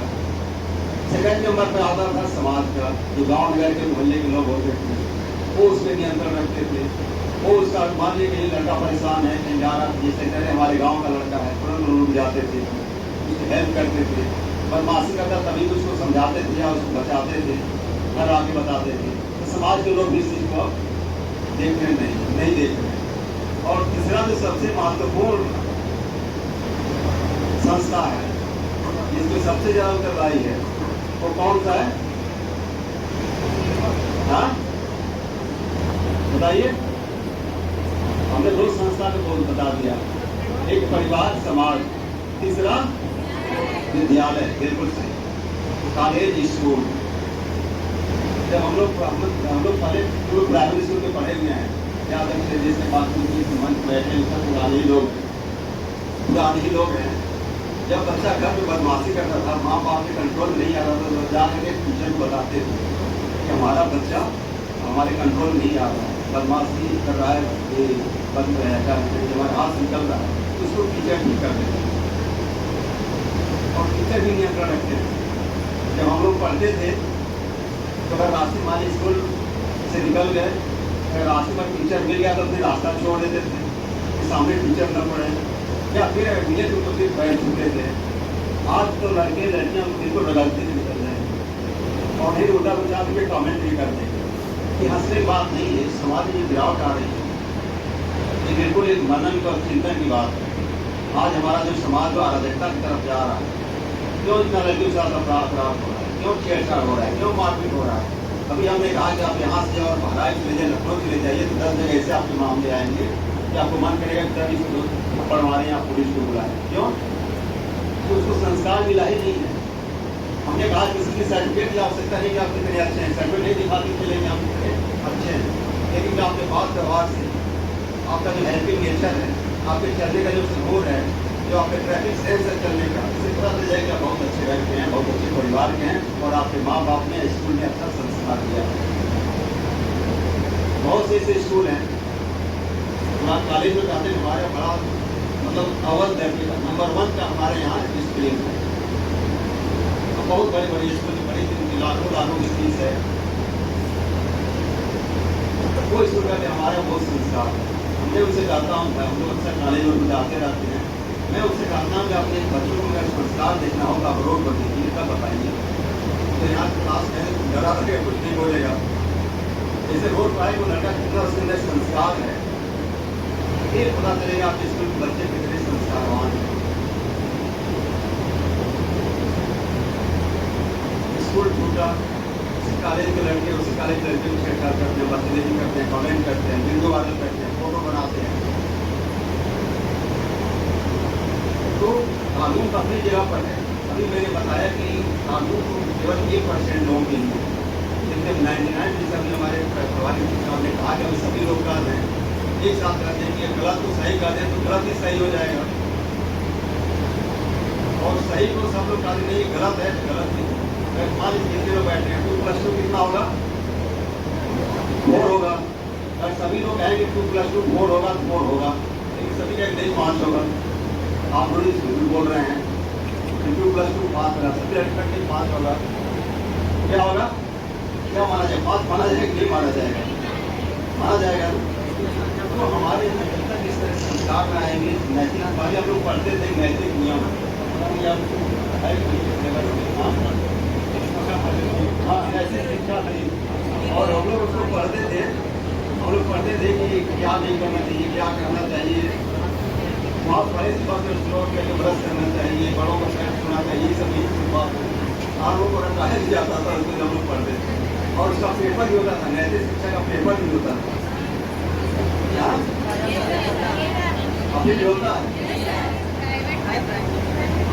सेकंड नंबर पर आता था समाज का, जो गांव नगर के मोहल्ले के लोग होते थे, वो उस पर नियंत्रण रखते थे। वो उसका मान लीजिए कहीं लड़का परेशान है, कहीं जा रहा, जैसे हमारे गाँव का लड़का है, तुरंत लोग जाते थे, उसकी हेल्प करते थे। बदमाशी करता तभी तो उसको समझाते थे या उसको बचाते थे, घर आके बताते थे। तो समाज के लोग भी इस चीज़ को देख रहे नहीं देख रहे। और तीसरा जो सबसे महत्वपूर्ण संस्था है जिसको सबसे ज़्यादा उत्तरदायी है वो कौन सा है? हाँ बताइए। हमने दो संस्था को बता दिया, एक परिवार समाज, तीसरा विद्यालय। बिल्कुल सही, कॉलेज स्कूल। जब हम लोग पहले जो प्राइमरी स्कूल में पढ़े हुए हैं, या जैसे बात मंच बैठे पुराने ही लोग हैं। जब बच्चा घर में बदमाशी करता था, माँ बाप के कंट्रोल नहीं आ रहा था, तो जाकर टीचर को बताते थे कि हमारा बच्चा हमारे कंट्रोल नहीं आ रहा है, बदमाशी कर रहा है, ये बंद रहेगा, हमारे हाथ से निकल रहा है, तो उसको टीचर ठीक कर देते और टीचर भी नियंत्रण रखते थे। जब हम लोग पढ़ते थे तो अगर रास्ते माली स्कूल से निकल गए, अगर रास्ते पर टीचर मिल गया तो फिर रास्ता छोड़ देते थे कि सामने टीचर न पढ़े, या फिर मिले तो फिर बैठ चुके थे। आज तो लड़के लड़कियाँ बिल्कुल बदलते हुए निकल रहे हैं और फिर उल्टा उल्टा भी कॉमेंट भी करते हैं कि हंसने की बात नहीं है। समाज में गिरावट आ रही है, ये बिल्कुल एक मनन और चिंतन की बात है। आज हमारा जो समाज जो अराजकता की तरफ जा रहा है, क्यों इतना लड़कियों के साथ अपराध हो रहा है, क्यों छेड़छाड़ हो रहा है, क्यों मारपीट हो रहा है। अभी हमने कहा कि आप यहाँ से और बहराइच चले जाए, लखनऊ चले जाइए, तो 10 जगह ऐसे आपके मामले आएंगे कि आपको मन करेगा कि तभी इसको थप्पड़ मारें या पुलिस को बुलाएं। क्यों? तो उसको संस्कार मिला ही नहीं है। हमने कहा कि किसी की सर्टिफिकेट की आवश्यकता नहीं कि आप कितने अच्छे हैं, सर्टिफिकेट नहीं दिखाते चलेंगे आप कितने अच्छे हैं, लेकिन जो आपके बात व्यवहार से, आपका जो हेल्पिंग नेचर है, आपके चलने का जो सुरूर है, जो आपके ट्रैफिक सेंस है चलने का, इससे पता चल जाएगा बहुत अच्छे घर के हैं, बहुत अच्छे परिवार के हैं और आपके माँ बाप ने स्कूल में अच्छा संस्कार दिया। बहुत से ऐसे स्कूल हैं, कॉलेज में कहते हैं हमारे बड़ा मतलब अव्वल दर्जे का नंबर 1 का हमारे यहाँ स्कूल है। बहुत बड़े बड़े स्कूल में बड़ी उनकी लाखों की फीस है। वो स्कूल का हमारा बहुत संस्कार है। मैं उनसे कहता हूँ, हम लोग अक्सर कॉलेज में जाते रहते हैं, मैं उससे कहता हूँ कि अपने बच्चों को अगर संस्कार देखना होगा आप रोड पर देखिए, तब बताइए। तो यहाँ क्लास में डरा लगे कुछ नहीं बोलेगा, जैसे रोड पर आए वो लड़का कितना उसके अंदर संस्कार है, ये पता चलेगा आपके स्कूल के बच्चे कितने संस्कारवान हैं। स्कूल छूटा, उसी कॉलेज के लड़के उसी कॉलेज के लड़के छेड़छाड़ करते हैं, बदतमीजी करते हैं, कमेंट करते हैं, वीडियो वायरल करते हैं, फोटो बनाते हैं। तो कानून अपनी जगह पर है। अभी मैंने बताया कि कानून को केवल 1% लोगों के लिए, लेकिन 99% हमारे प्रभारी ने कहा कि अभी सभी लोग कर रहे हैं, एक साथ कहते हैं कि गलत को सही कर दें तो गलत ही सही हो जाएगा, और सही को सब लोग कहते नहीं गलत है तो गलत नहीं। मान लीजिए कितने लोग बैठे हैं, 2+2 कितना होगा? 4 होगा। अगर सभी लोग कहेंगे 2+2 4 होगा तो 4 होगा, लेकिन सभी का नहीं 5 होगा। आप लोग झूठ बोल रहे हैं, 2+2 5 होगा, सभी लड़के 5 होगा, क्या होगा? क्या माना जाएगा? 5 माना जाएगा कि नहीं माना जाएगा? माना जाएगा। तो हमारे जब तक इस तरह संस्कार में आएंगे, नैतिक पहले हम लोग पढ़ते थे नैतिक नियम, हाँ ऐसे शिक्षा थी, और हम लोग उसको पढ़ते थे, हम लोग पढ़ते थे कि क्या नहीं करना चाहिए, क्या करना चाहिए। वहाँ पढ़े से बस श्लोक करके ब्रश करना चाहिए, बड़ों को शर्त सुना चाहिए, ये सब यही बात आप लोगों को रखा ही जाता था, उसको हम लोग पढ़ते थे। और उसका पेपर भी होता था, नैतिक शिक्षा का पेपर भी होता था। अभी भी होता है,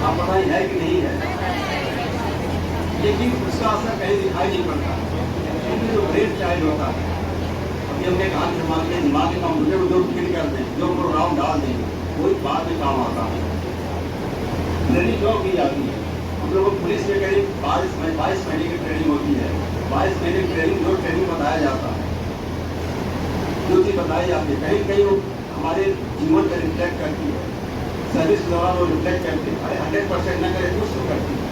आप पढ़ाई है कि नहीं है, लेकिन उसका असर कहीं दिखाई नहीं पड़ता, क्योंकि जो ब्रेन चाइल्ड होता है, अभी हमने कहा कि हमारे दिमाग के कंप्यूटर जो फिट कर दें, जो प्रोग्राम डाल दें, वही बाद में काम आता है। ट्रेनिंग जो की जाती है, हम लोगों को पुलिस में करीब 22 महीने की ट्रेनिंग होती है। 22 महीने की ट्रेनिंग जो ट्रेनिंग बताया जाता है, जो चीज़ बताई जाती है, कहीं कहीं वो हमारे जीवन का रिफ्लेक्ट करती है, सर्विस के दौरान वो रिफ्लेक्ट करती है। 100% न करे कुछ तो करती है।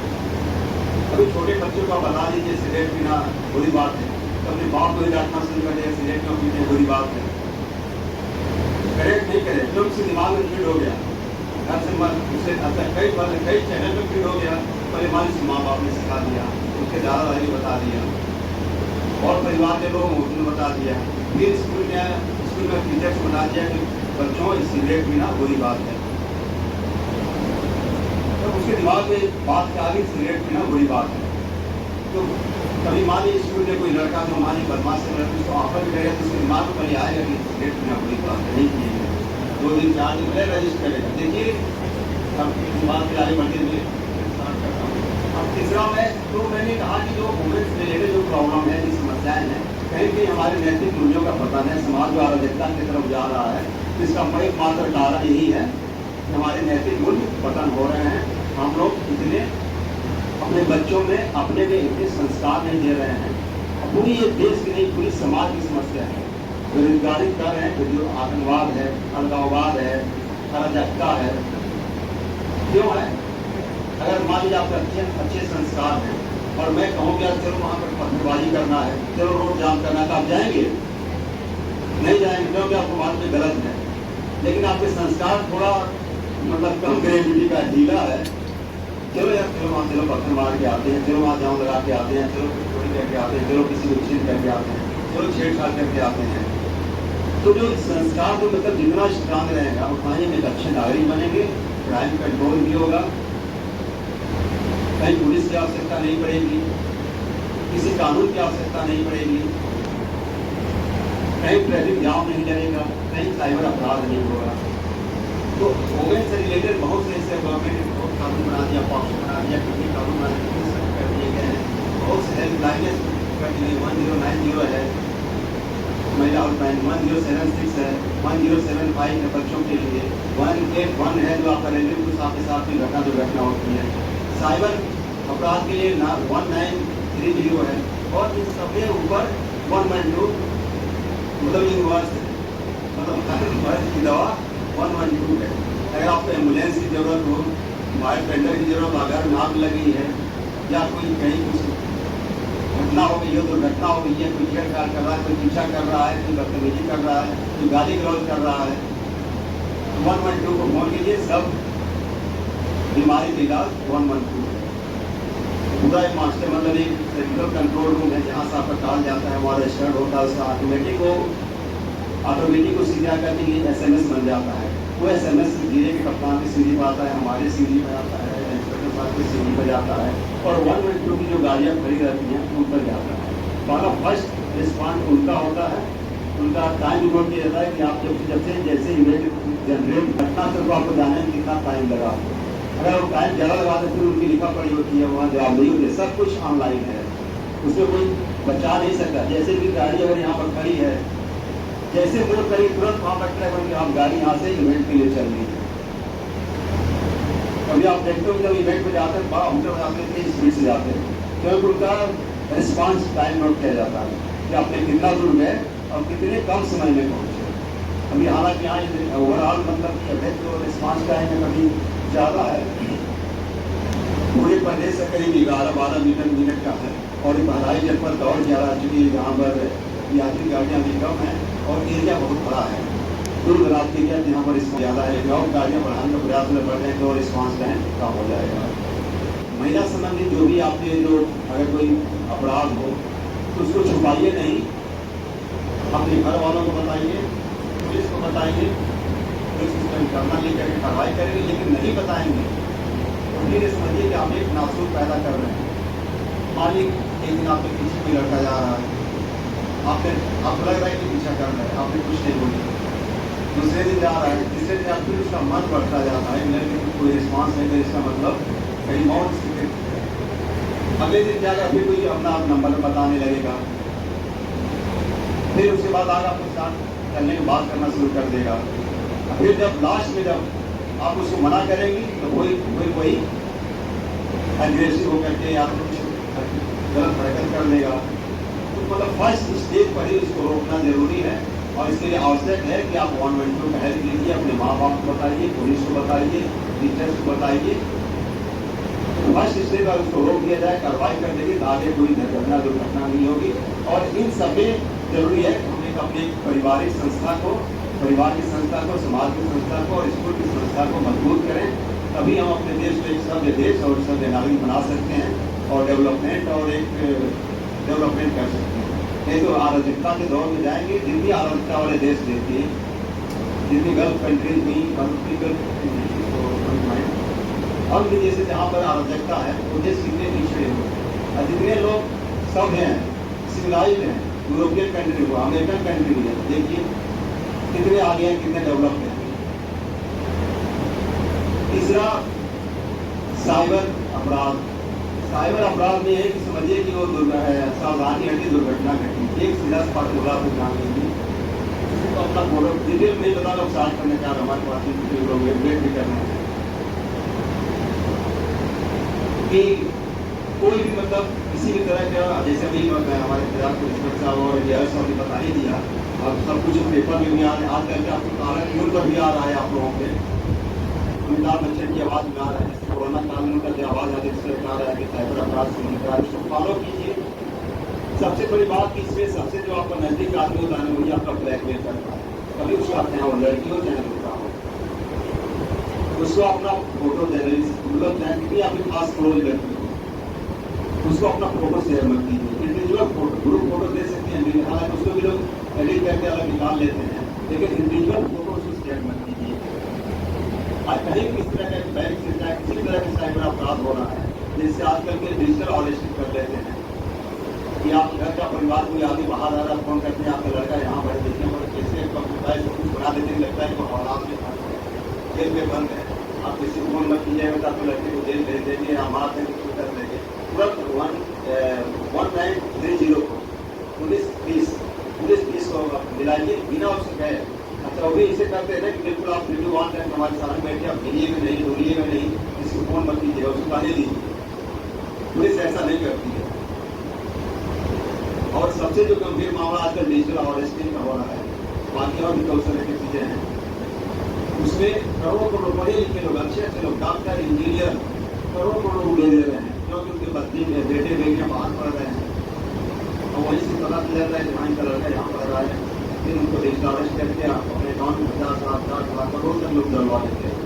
अभी छोटे बच्चों को बता दीजिए सिगरेट पीना बुरी बात है, तो अपने बाप को ही डांटना शुरू कर देगा, सिगरेट क्यों पीते बुरी बात है। करेक्ट नहीं करे, जो उसके दिमाग में फीड हो गया, घर से मन उसे कई चैनल में फीड हो गया, पहले मान लीजिए माँ बाप ने सिखा दिया, उसके दादा दादी ने बता दिया और परिवार के लोग उन्होंने बता दिया, फिर स्कूल में टीचर्स बता दिया कि बच्चों सिगरेट पीना बुरी बात है। तो उसके दिमाग में बात के आगे सिगरेट पीना बुरी बात है। तो कभी मान लीजिए स्कूल में कोई लड़का जो मान लीजिए बदमाश से लड़का उसको ऑफर भी करेगा तो उसके दिमाग में पहले आएगा कि सिगरेट पीना बुरी बात है, नहीं पिएगा। 2 दिन 4 दिन पहले रजिस्टर करेगा। देखिए अब दिमाग के आगे बढ़ते हुए अब तीसरा तो मैंने कहा कि जो वुमेन्स रिलेटेड जो प्रॉब्लम है, जो समस्याएं हैं, कहीं कहीं हमारे नैतिक मूल्यों का पतन है, समाज जो अराजकता की तरफ जा रहा है, इसका एकमात्र कारण यही है कि हमारे नैतिक मूल्य पतन हो रहे हैं। हम लोग इतने अपने बच्चों में अपने में इतने संस्कार नहीं दे रहे हैं। पूरी ये देश की नहीं, पूरी समाज की समस्या है। बेरोजगारी कर रहे हैं, जो आतंकवाद है, अलगाववाद है, अराजकता है, क्यों है? अगर मान लीजिए आपके अच्छे संस्कार हैं और मैं कहूँ कि यार चलो वहाँ पर पत्थरबाजी करना है, चलो रोड जाम करना है, तो आप जाएंगे? नहीं जाएंगे, क्योंकि आपको बात में गलत है। लेकिन आपके संस्कार थोड़ा मतलब कम ग्रेविटी का ढीला है, चलो यार चलो वहाँ चलो पत्थर मार के आते हैं, चलो वहाँ जाम लगा के आते हैं, चलो चोरी करके आते हैं, चलो किसी को छीन करके आते हैं, चलो छेड़छाड़ करके आते हैं। तो जो संस्कार जो मतलब जितना स्ट्रांग रहेगा उतना ही एक अच्छे नागरिक बनेंगे, क्राइम कंट्रोल भी होगा, कहीं पुलिस की आवश्यकता नहीं पड़ेगी, किसी कानून की आवश्यकता नहीं पड़ेगी, कहीं ट्रैफिक जाम नहीं लगेगा, कहीं साइबर अपराध नहीं होगा। तो वुमेन से रिलेटेड बहुत से ऐसे गवर्नमेंट ने बहुत कानून बना दिया, पॉक्सो बना दिया, कितने कानून बना दिए कर दिए गए हैं, बहुत से हेल्पलाइनें कर दी गई, 1090 है महिला हेल्पलाइन, 1076 है, 1075 है बच्चों के लिए, 181 है जो आपका रेलवे पुलिस आपके साथ में घटना दुर्घटना होती है, साइबर अपराध के लिए 1930 है, और इन सबके ऊपर 112 मतलब यूनिवर्स मतलब की दवा 112 है। अगर आपको एम्बुलेंस की जरूरत हो, फायर टेंडर की जरूरत, अगर नाक लगी है या कोई कहीं कुछ घटना हो गई है, दुर्घटना हो गई है, कोई छेड़छाड़ कर रहा है, कोई पीछा कर रहा है, कोई बदतमीजी कर रहा है, कोई गाली गलौज कर रहा है, 112 को फोन कीजिए। सब बीमारी का इलाज 112 है। पूरा एक मास्टर मतलब एक सेंट्रल कंट्रोल रूम है जहाँ से आपका कॉल जाता है, वहाँ रजिस्टर्ड होता है, उसका ऑटोमेटिक को सीधा करके लिए SMS बन जाता है। वो SMS जिले के कप्तान की सीढ़ी पर आता है, हमारे सीढ़ी पर आता है, इंस्पेक्टर साहब की सीढ़ी पर जाता है, और 112 की जो गाड़ियाँ खड़ी रहती हैं उन पर जाता है। हमारा फर्स्ट रिस्पॉन्स उनका होता है, उनका टाइम रिपोर्ट किया जाता है कि आप जब से जैसे इवेंट जनरेट घटना से तो आपको जाने में कितना टाइम लगा। अगर वो टाइम ज़्यादा लगा तो फिर उनकी लिखा पड़ी होती है, वहाँ जवाब नहीं होते, सब कुछ ऑनलाइन है, उसमें कोई बचा नहीं सकता। जैसे भी गाड़ी अगर यहाँ पर खड़ी है, जैसे मोड़ करी तुरंत वहाँ पर ट्रैक कि आप गाड़ी यहाँ से इवेंट के लिए चल रही है। कभी आप देखते हो जब इवेंट में जाते हैं, हम लोग जाते हैं तेज स्पीड से जाते हैं, क्योंकि उनका रिस्पॉन्स टाइम नोट किया जाता है कि आपने कितना दूर गए और कितने कम समय में पहुँचे। अभी हालांकि यहाँ ओवरऑल मतलब जो रिस्पॉन्स टाइम है कभी ज़्यादा है, पूरे प्रदेश से करीब 11-12 मिनट का है, और बहराई जनपद दौड़ ज़्यादा आ चुकी है, जहाँ पर यात्री गाड़ियाँ भी कम हैं और एरिया बहुत बड़ा है, दूर दराज के एरिया जहाँ पर रिस्पॉन्स ज़्यादा है, लेकिन और गाड़ियाँ बढ़ाने का प्रयास में बढ़ रहे हैं तो रिस्पॉन्स टाइम कम हो जाएगा। महिला संबंधित जो भी आपके जो अगर कोई अपराध हो तो उसको छुपाइए नहीं, अपने घर वालों को बताइए, पुलिस को बताइए, पुलिस उसमें करना लेकर के कार्रवाई करेंगे। लेकिन नहीं बताएंगे तो फिर समझिए कि आप एक नासूर पैदा कर रहे हैं। मान लीजिए एक दिन आपके पीछे कोई लड़का जा रहा है, आपको लग रहा है कि पीछा कर रहा है, आपने कुछ नहीं बोली, दूसरे दिन जा रहा है, तीसरे दिन आप फिर उसका मन बढ़ता जाता है, लड़के को कोई रिस्पॉन्स नहीं दे, इसका मतलब कहीं मौत स्थिति। अगले दिन जाकर फिर कोई अपना नंबर बताने लगेगा, फिर उसके बाद आगे आपको स्टार्ट करने की बात करना शुरू कर देगा। फिर जब लास्ट में जब आप उसको मना करेंगी तो कोई एग्रेसिव होकर के या कुछ गलत हरकत कर देगा। तो मतलब फर्स्ट स्टेज पर ही उसको रोकना जरूरी है, और इसके लिए आवश्यक है कि आप 112 का हेल्प लीजिए, अपने माँ बाप को बताइए, पुलिस को बताइए, टीचर्स को बताइए। फर्स्ट स्टेज पर उसको रोक दिया जाए, कार्रवाई कर देगी, आगे कोई दुर्घटना नहीं होगी। और इन सब में जरूरी है कि हम एक अपने पारिवारिक संस्था को, परिवार की संस्था को, समाज की संस्था को और स्कूल की संस्था को मजबूत करें, तभी हम अपने देश को एक सभ्य देश और सभ्य नागरिक बना सकते हैं और डेवलपमेंट कर सकते हैं। नहीं तो अराजकता के दौर में जाएंगे। जितनी अराजकता वाले देश देखिए, जितनी गल्फ कंट्रीज हुई, और भी जैसे जहाँ पर अराजकता है वो देश कितने पिछड़े हुए हैं। और जितने लोग सब हैं सिविलाइज हैं, यूरोपियन कंट्री हुआ, अमेरिकन कंट्री है, देखिए कितने आगे हैं, कितने डेवलप हैं। तीसरा साइबर अपराध। साइबर अपराध में है कि समझिए कि वो सावधानी हटी दुर्घटना घटी, एक सीधा स्पॉट बोला तो तो अपना फोटो डिटेल नहीं बता लोग साथ करने का हमारे पास लोग वेट भी करना है कि कोई भी मतलब किसी भी तरह का, जैसे अभी हमारे पंजाब पुलिस साहब और डीआर साहब ने बता ही दिया, अब सब कुछ पेपर में भी आ रहा है, आज करके आपको कारण न्यूज पर भी आ रहा है आप लोगों के अमिताभ बच्चन की आवाज में आ रहा है, कोरोना काल में उनका जो आवाज आती है आ रहा है कि साइबर अपराध से निकला, इसको फॉलो कीजिए। सबसे बड़ी बात कि इसमें सबसे जो आपका नजदीक आदमी होता है वही आपका ब्लैकमेल करता है। कभी उसको अपने यहाँ लड़की हो चाहे लड़का हो, उसको अपना फोटो मतलब चाहे कितनी आपकी खास क्लोज लड़की हो, उसको अपना फोटो शेयर मत कीजिए। इंडिविजुअल फोटो, ग्रुप फोटो दे सकते हैं, हालांकि उसको भी लोग एडिट करके अलग निकाल लेते हैं, लेकिन इंडिविजुअल फोटो उसको शेयर मत कीजिए। आज कहीं भी इस तरह का बैंक से चाहे किसी तरह का साइबर अपराध हो रहा है, जिससे आजकल के डिजिटल ऑनेस्टी कर लेते हैं कि आप घर का परिवार कोई आदमी बाहर आ रहा है, फोन करते हैं आपका लड़का यहाँ पर देखने पर कैसे कंप्यूटर सब कुछ बना देते हैं, लगता है कि हालात में जेल में बंद है, आप किसी को फोन मत कीजिएगा तो आपके लड़के को जेल भेज देंगे या मार देंगे, कुछ कर देंगे। तुरंत 1930 को पुलिस फीस को दिलाइए बिना उससे कहे। अच्छा वो भी इसे करते हैं कि बिल्कुल आप वीडियो ऑन करें हमारे सामने बैठे, आप गिरिएगा नहीं, डोलिएगा नहीं, किसी को फोन मत कीजिएगा, उसको गाली दीजिए। पुलिस ऐसा नहीं करती है। और सबसे जो गंभीर मामला आजकल डिजिटल ऑनेस्टी का हो रहा है, बाकी और भी कई तरह की चीजें हैं, उसमें करोड़ों करोड़ पढ़े लिखे लोग, अच्छे अच्छे लोग, डॉक्टर इंजीनियर करोड़ों करोड़ लोग ले रहे हैं, क्योंकि उनके बच्चे बेटे बेटियां बाहर पढ़ रहे हैं और वहीं से पता चल जाता है कि हाँ इनका लड़का यहाँ पढ़ रहा है, फिर उनको डिजिटल ऑनेस्ट करके अपने अकाउंट में 50,000 करोड़ तक लोग डलवा देते हैं।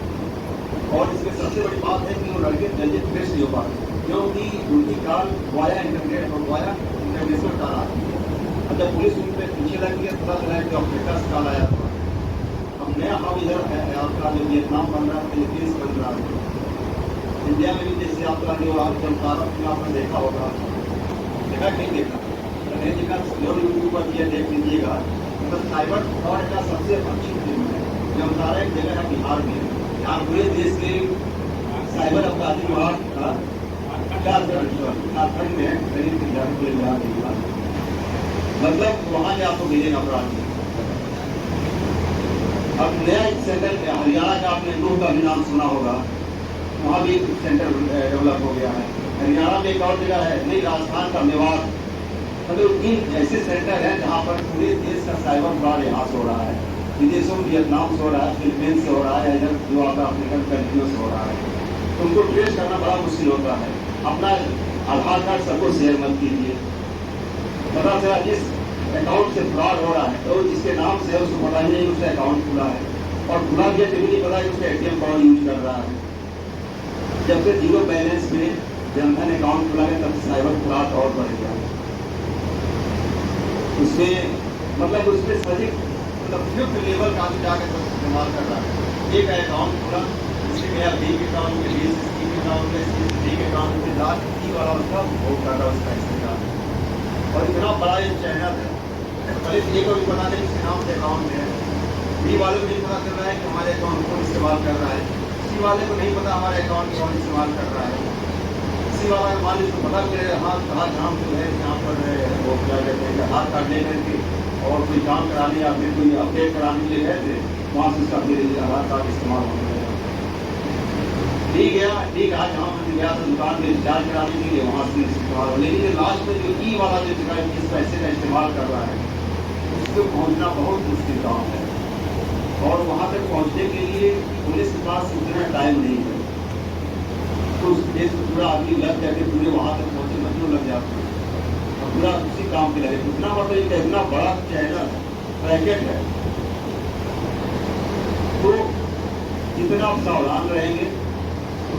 और इसमें सबसे बड़ी बात है कि वो लड़के जल्दी ट्रेस नहीं हो पाते, क्योंकि उनकी कार वाया इंटरनेट और वाया इंटरनेशनल कार आती है। अब जब पुलिस उन पर पीछे लगी है, पता चला है कि अफ्रीका से कार आया था। अब नया हब इधर है आपका जो वियतनाम बन रहा है, फिलीपींस बन रहा है, इंडिया में भी जैसे आपका जो आपने देखा होगा, देखा नहीं देखा नहीं देखा, यूट्यूब पर भी देख लीजिएगा। मतलब साइबर फ्रॉड का सबसे अच्छी फिल्म है, जमतारा एक जगह है बिहार में, यहाँ पूरे देश के साइबर अपराधी विभाग का झारखंड में करीब मतलब वहां से आपको मिलेगा अपराधी। अब नया एक सेंटर हरियाणा का आपने नूह का भी नाम सुना होगा, वहाँ भी एक सेंटर डेवलप हो गया है। हरियाणा में एक और जगह है, नहीं राजस्थान का मेवाड़, मतलब तीन ऐसे सेंटर हैं जहाँ पर पूरे देश का साइबर फ्रॉड यहाँ से हो रहा है, विदेशों में वियतनाम से हो रहा है, फिलीपींस से हो रहा है, इधर जो आपका अफ्रीकन कंट्रियों से हो रहा है। तो उनको ट्रेस करना बड़ा मुश्किल होता है। अपना आधार कार्ड सबको शेयर मत कीजिए, पता चला जिस अकाउंट से फ्रॉड हो रहा है तो जिसके नाम से उसको पता ही नहीं उसका अकाउंट खुला है, और खुला भी है तो नहीं पता कि उसका एटीएम कार्ड यूज कर रहा है। जब से जीरो बैलेंस में जनधन अकाउंट खुला है तब साइबर फ्रॉड और बढ़ गया। उसमें मतलब उसमें सही मतलब फिफ्थ लेवल का जाकर इस्तेमाल कर रहा है। एक अकाउंट खुला, इसमें मेरा बैंक अकाउंट में 20 स्कीम अकाउंट में बैंक अकाउंट में लाख की वाला उसका भोग कर रहा है उसका इस्तेमाल। और इतना बड़ा ये चैनल है, पहले ए को भी पता नहीं इसके नाम से अकाउंट है, बी वाले को नहीं पता चल रहा है कि हमारे अकाउंट कौन इस्तेमाल कर रहा है, सी वाले को नहीं पता हमारे अकाउंट कौन इस्तेमाल कर रहा है, सी वाला मान लीजिए पता चले हाँ कहाँ जहाँ जो है यहाँ पर वो क्या कहते हैं आधार कार्ड ले करके और कोई काम कराने या फिर कोई अपडेट कराने के लिए गए थे, वहाँ से उसका फिर आधार कार्ड इस्तेमाल होने लगा। ठीक है जहाँ मैं गया था दुकान में रिचार्ज कराने के लिए, वहाँ से इस्तेमाल हो, लेकिन लास्ट में जो ई वाला जो जगह जिस पैसे का इस्तेमाल कर रहा है उसको पहुँचना बहुत मुश्किल काम है, और वहाँ तक पहुँचने के लिए पुलिस के पास उतना टाइम नहीं है। तो उस देश में पूरा आदमी लग जाके पूरे वहाँ तक पहुँचे महीनों लग जाते हैं और पूरा उसी काम के लगे। इतना मतलब एक इतना बड़ा चैनल पैकेट है, तो जितना आप सावधान रहेंगे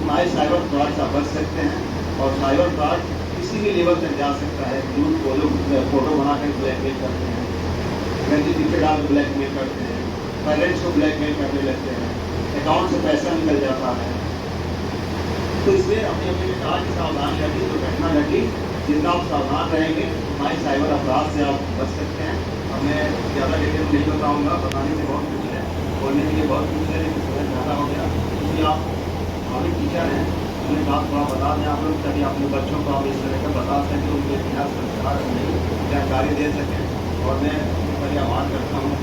माई साइबर फ्रॉड से आप बच सकते हैं। और साइबर फ्रॉड किसी भी लेवल तक जा सकता है। यूथ को लोग फोटो बनाकर ब्लैकमेल करते हैं, गंदी पिक्चर डाल ब्लैकमेल करते हैं, पेरेंट्स को ब्लैकमेल करने लगते हैं, अकाउंट से पैसा निकल जाता है। तो इसलिए अपने अपने कहा कि सावधान रहिए, जो घटना घटी जितना आप सावधान रहेंगे हमारे साइबर अपराध से आप बच सकते हैं। अब मैं ज़्यादा डिटेल नहीं बताऊँगा, बताने से बहुत कुछ है, बोलने के लिए बहुत कुछ है, लेकिन समय ज़्यादा हो गया। क्योंकि आप हमारे टीचर हैं, उन्हें बात थोड़ा बता दें आप लोग, ताकि अपने बच्चों को आप इस तरह का बता सकें, उनके इतिहास संस्कार नहीं जानकारी दे सकें। और मैं बड़ी आभार करता हूँ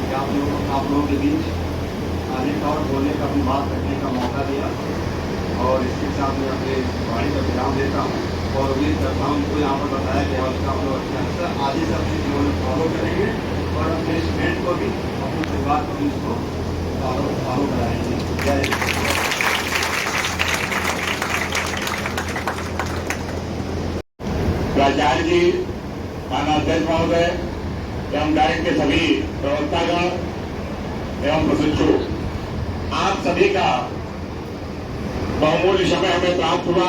कि आप लोगों के बीच आने का और बोलने का, अपनी बात रखने का मौका दिया। और इसके साथ मैं अपने वाणी का विराम देता हूँ और उम्मीद करता हूँ उनको यहाँ पर बताया गया उसका हम लोग अच्छा सा आगे सब चीज़ फॉलो करेंगे और अपने स्टूडेंट को भी, अपने परिवार को भी इसको फॉलो कराएंगे। जय हिंद। प्राचार्य जी, माननीय महोदय एवं डाइट के सभी प्रवक्तागण एवं प्रशिक्षु, आप सभी का बहुमूल्य समय हमें प्राप्त हुआ,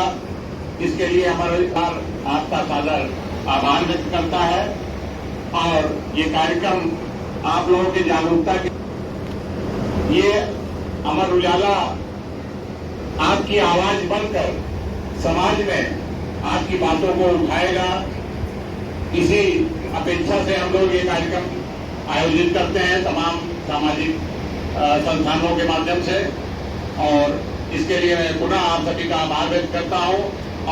इसके लिए हमारा विचार आपका सादर आभार व्यक्त करता है। और ये कार्यक्रम आप लोगों की जागरूकता के, ये अमर उजाला आपकी आवाज बनकर समाज में आपकी बातों को उठाएगा। इसी अपेक्षा से हम लोग ये कार्यक्रम आयोजित करते हैं तमाम सामाजिक संस्थानों के माध्यम से। और इसके लिए मैं पुनः आप सभी का आभार व्यक्त करता हूं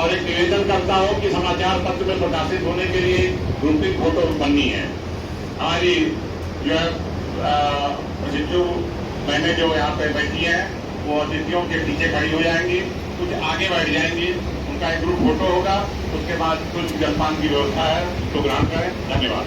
और एक निवेदन करता हूं कि समाचार पत्र में प्रकाशित होने के लिए ग्रुपिंग फोटो बननी है। हमारी जो है प्रशिक्षु बहनें जो यहाँ पे बैठी हैं वो अतिथियों के पीछे खड़ी हो जाएंगी, कुछ आगे बैठ जाएंगी, उनका एक ग्रुप फोटो होगा, उसके बाद कुछ जलपान की व्यवस्था है, तो ग्रहण करें। धन्यवाद।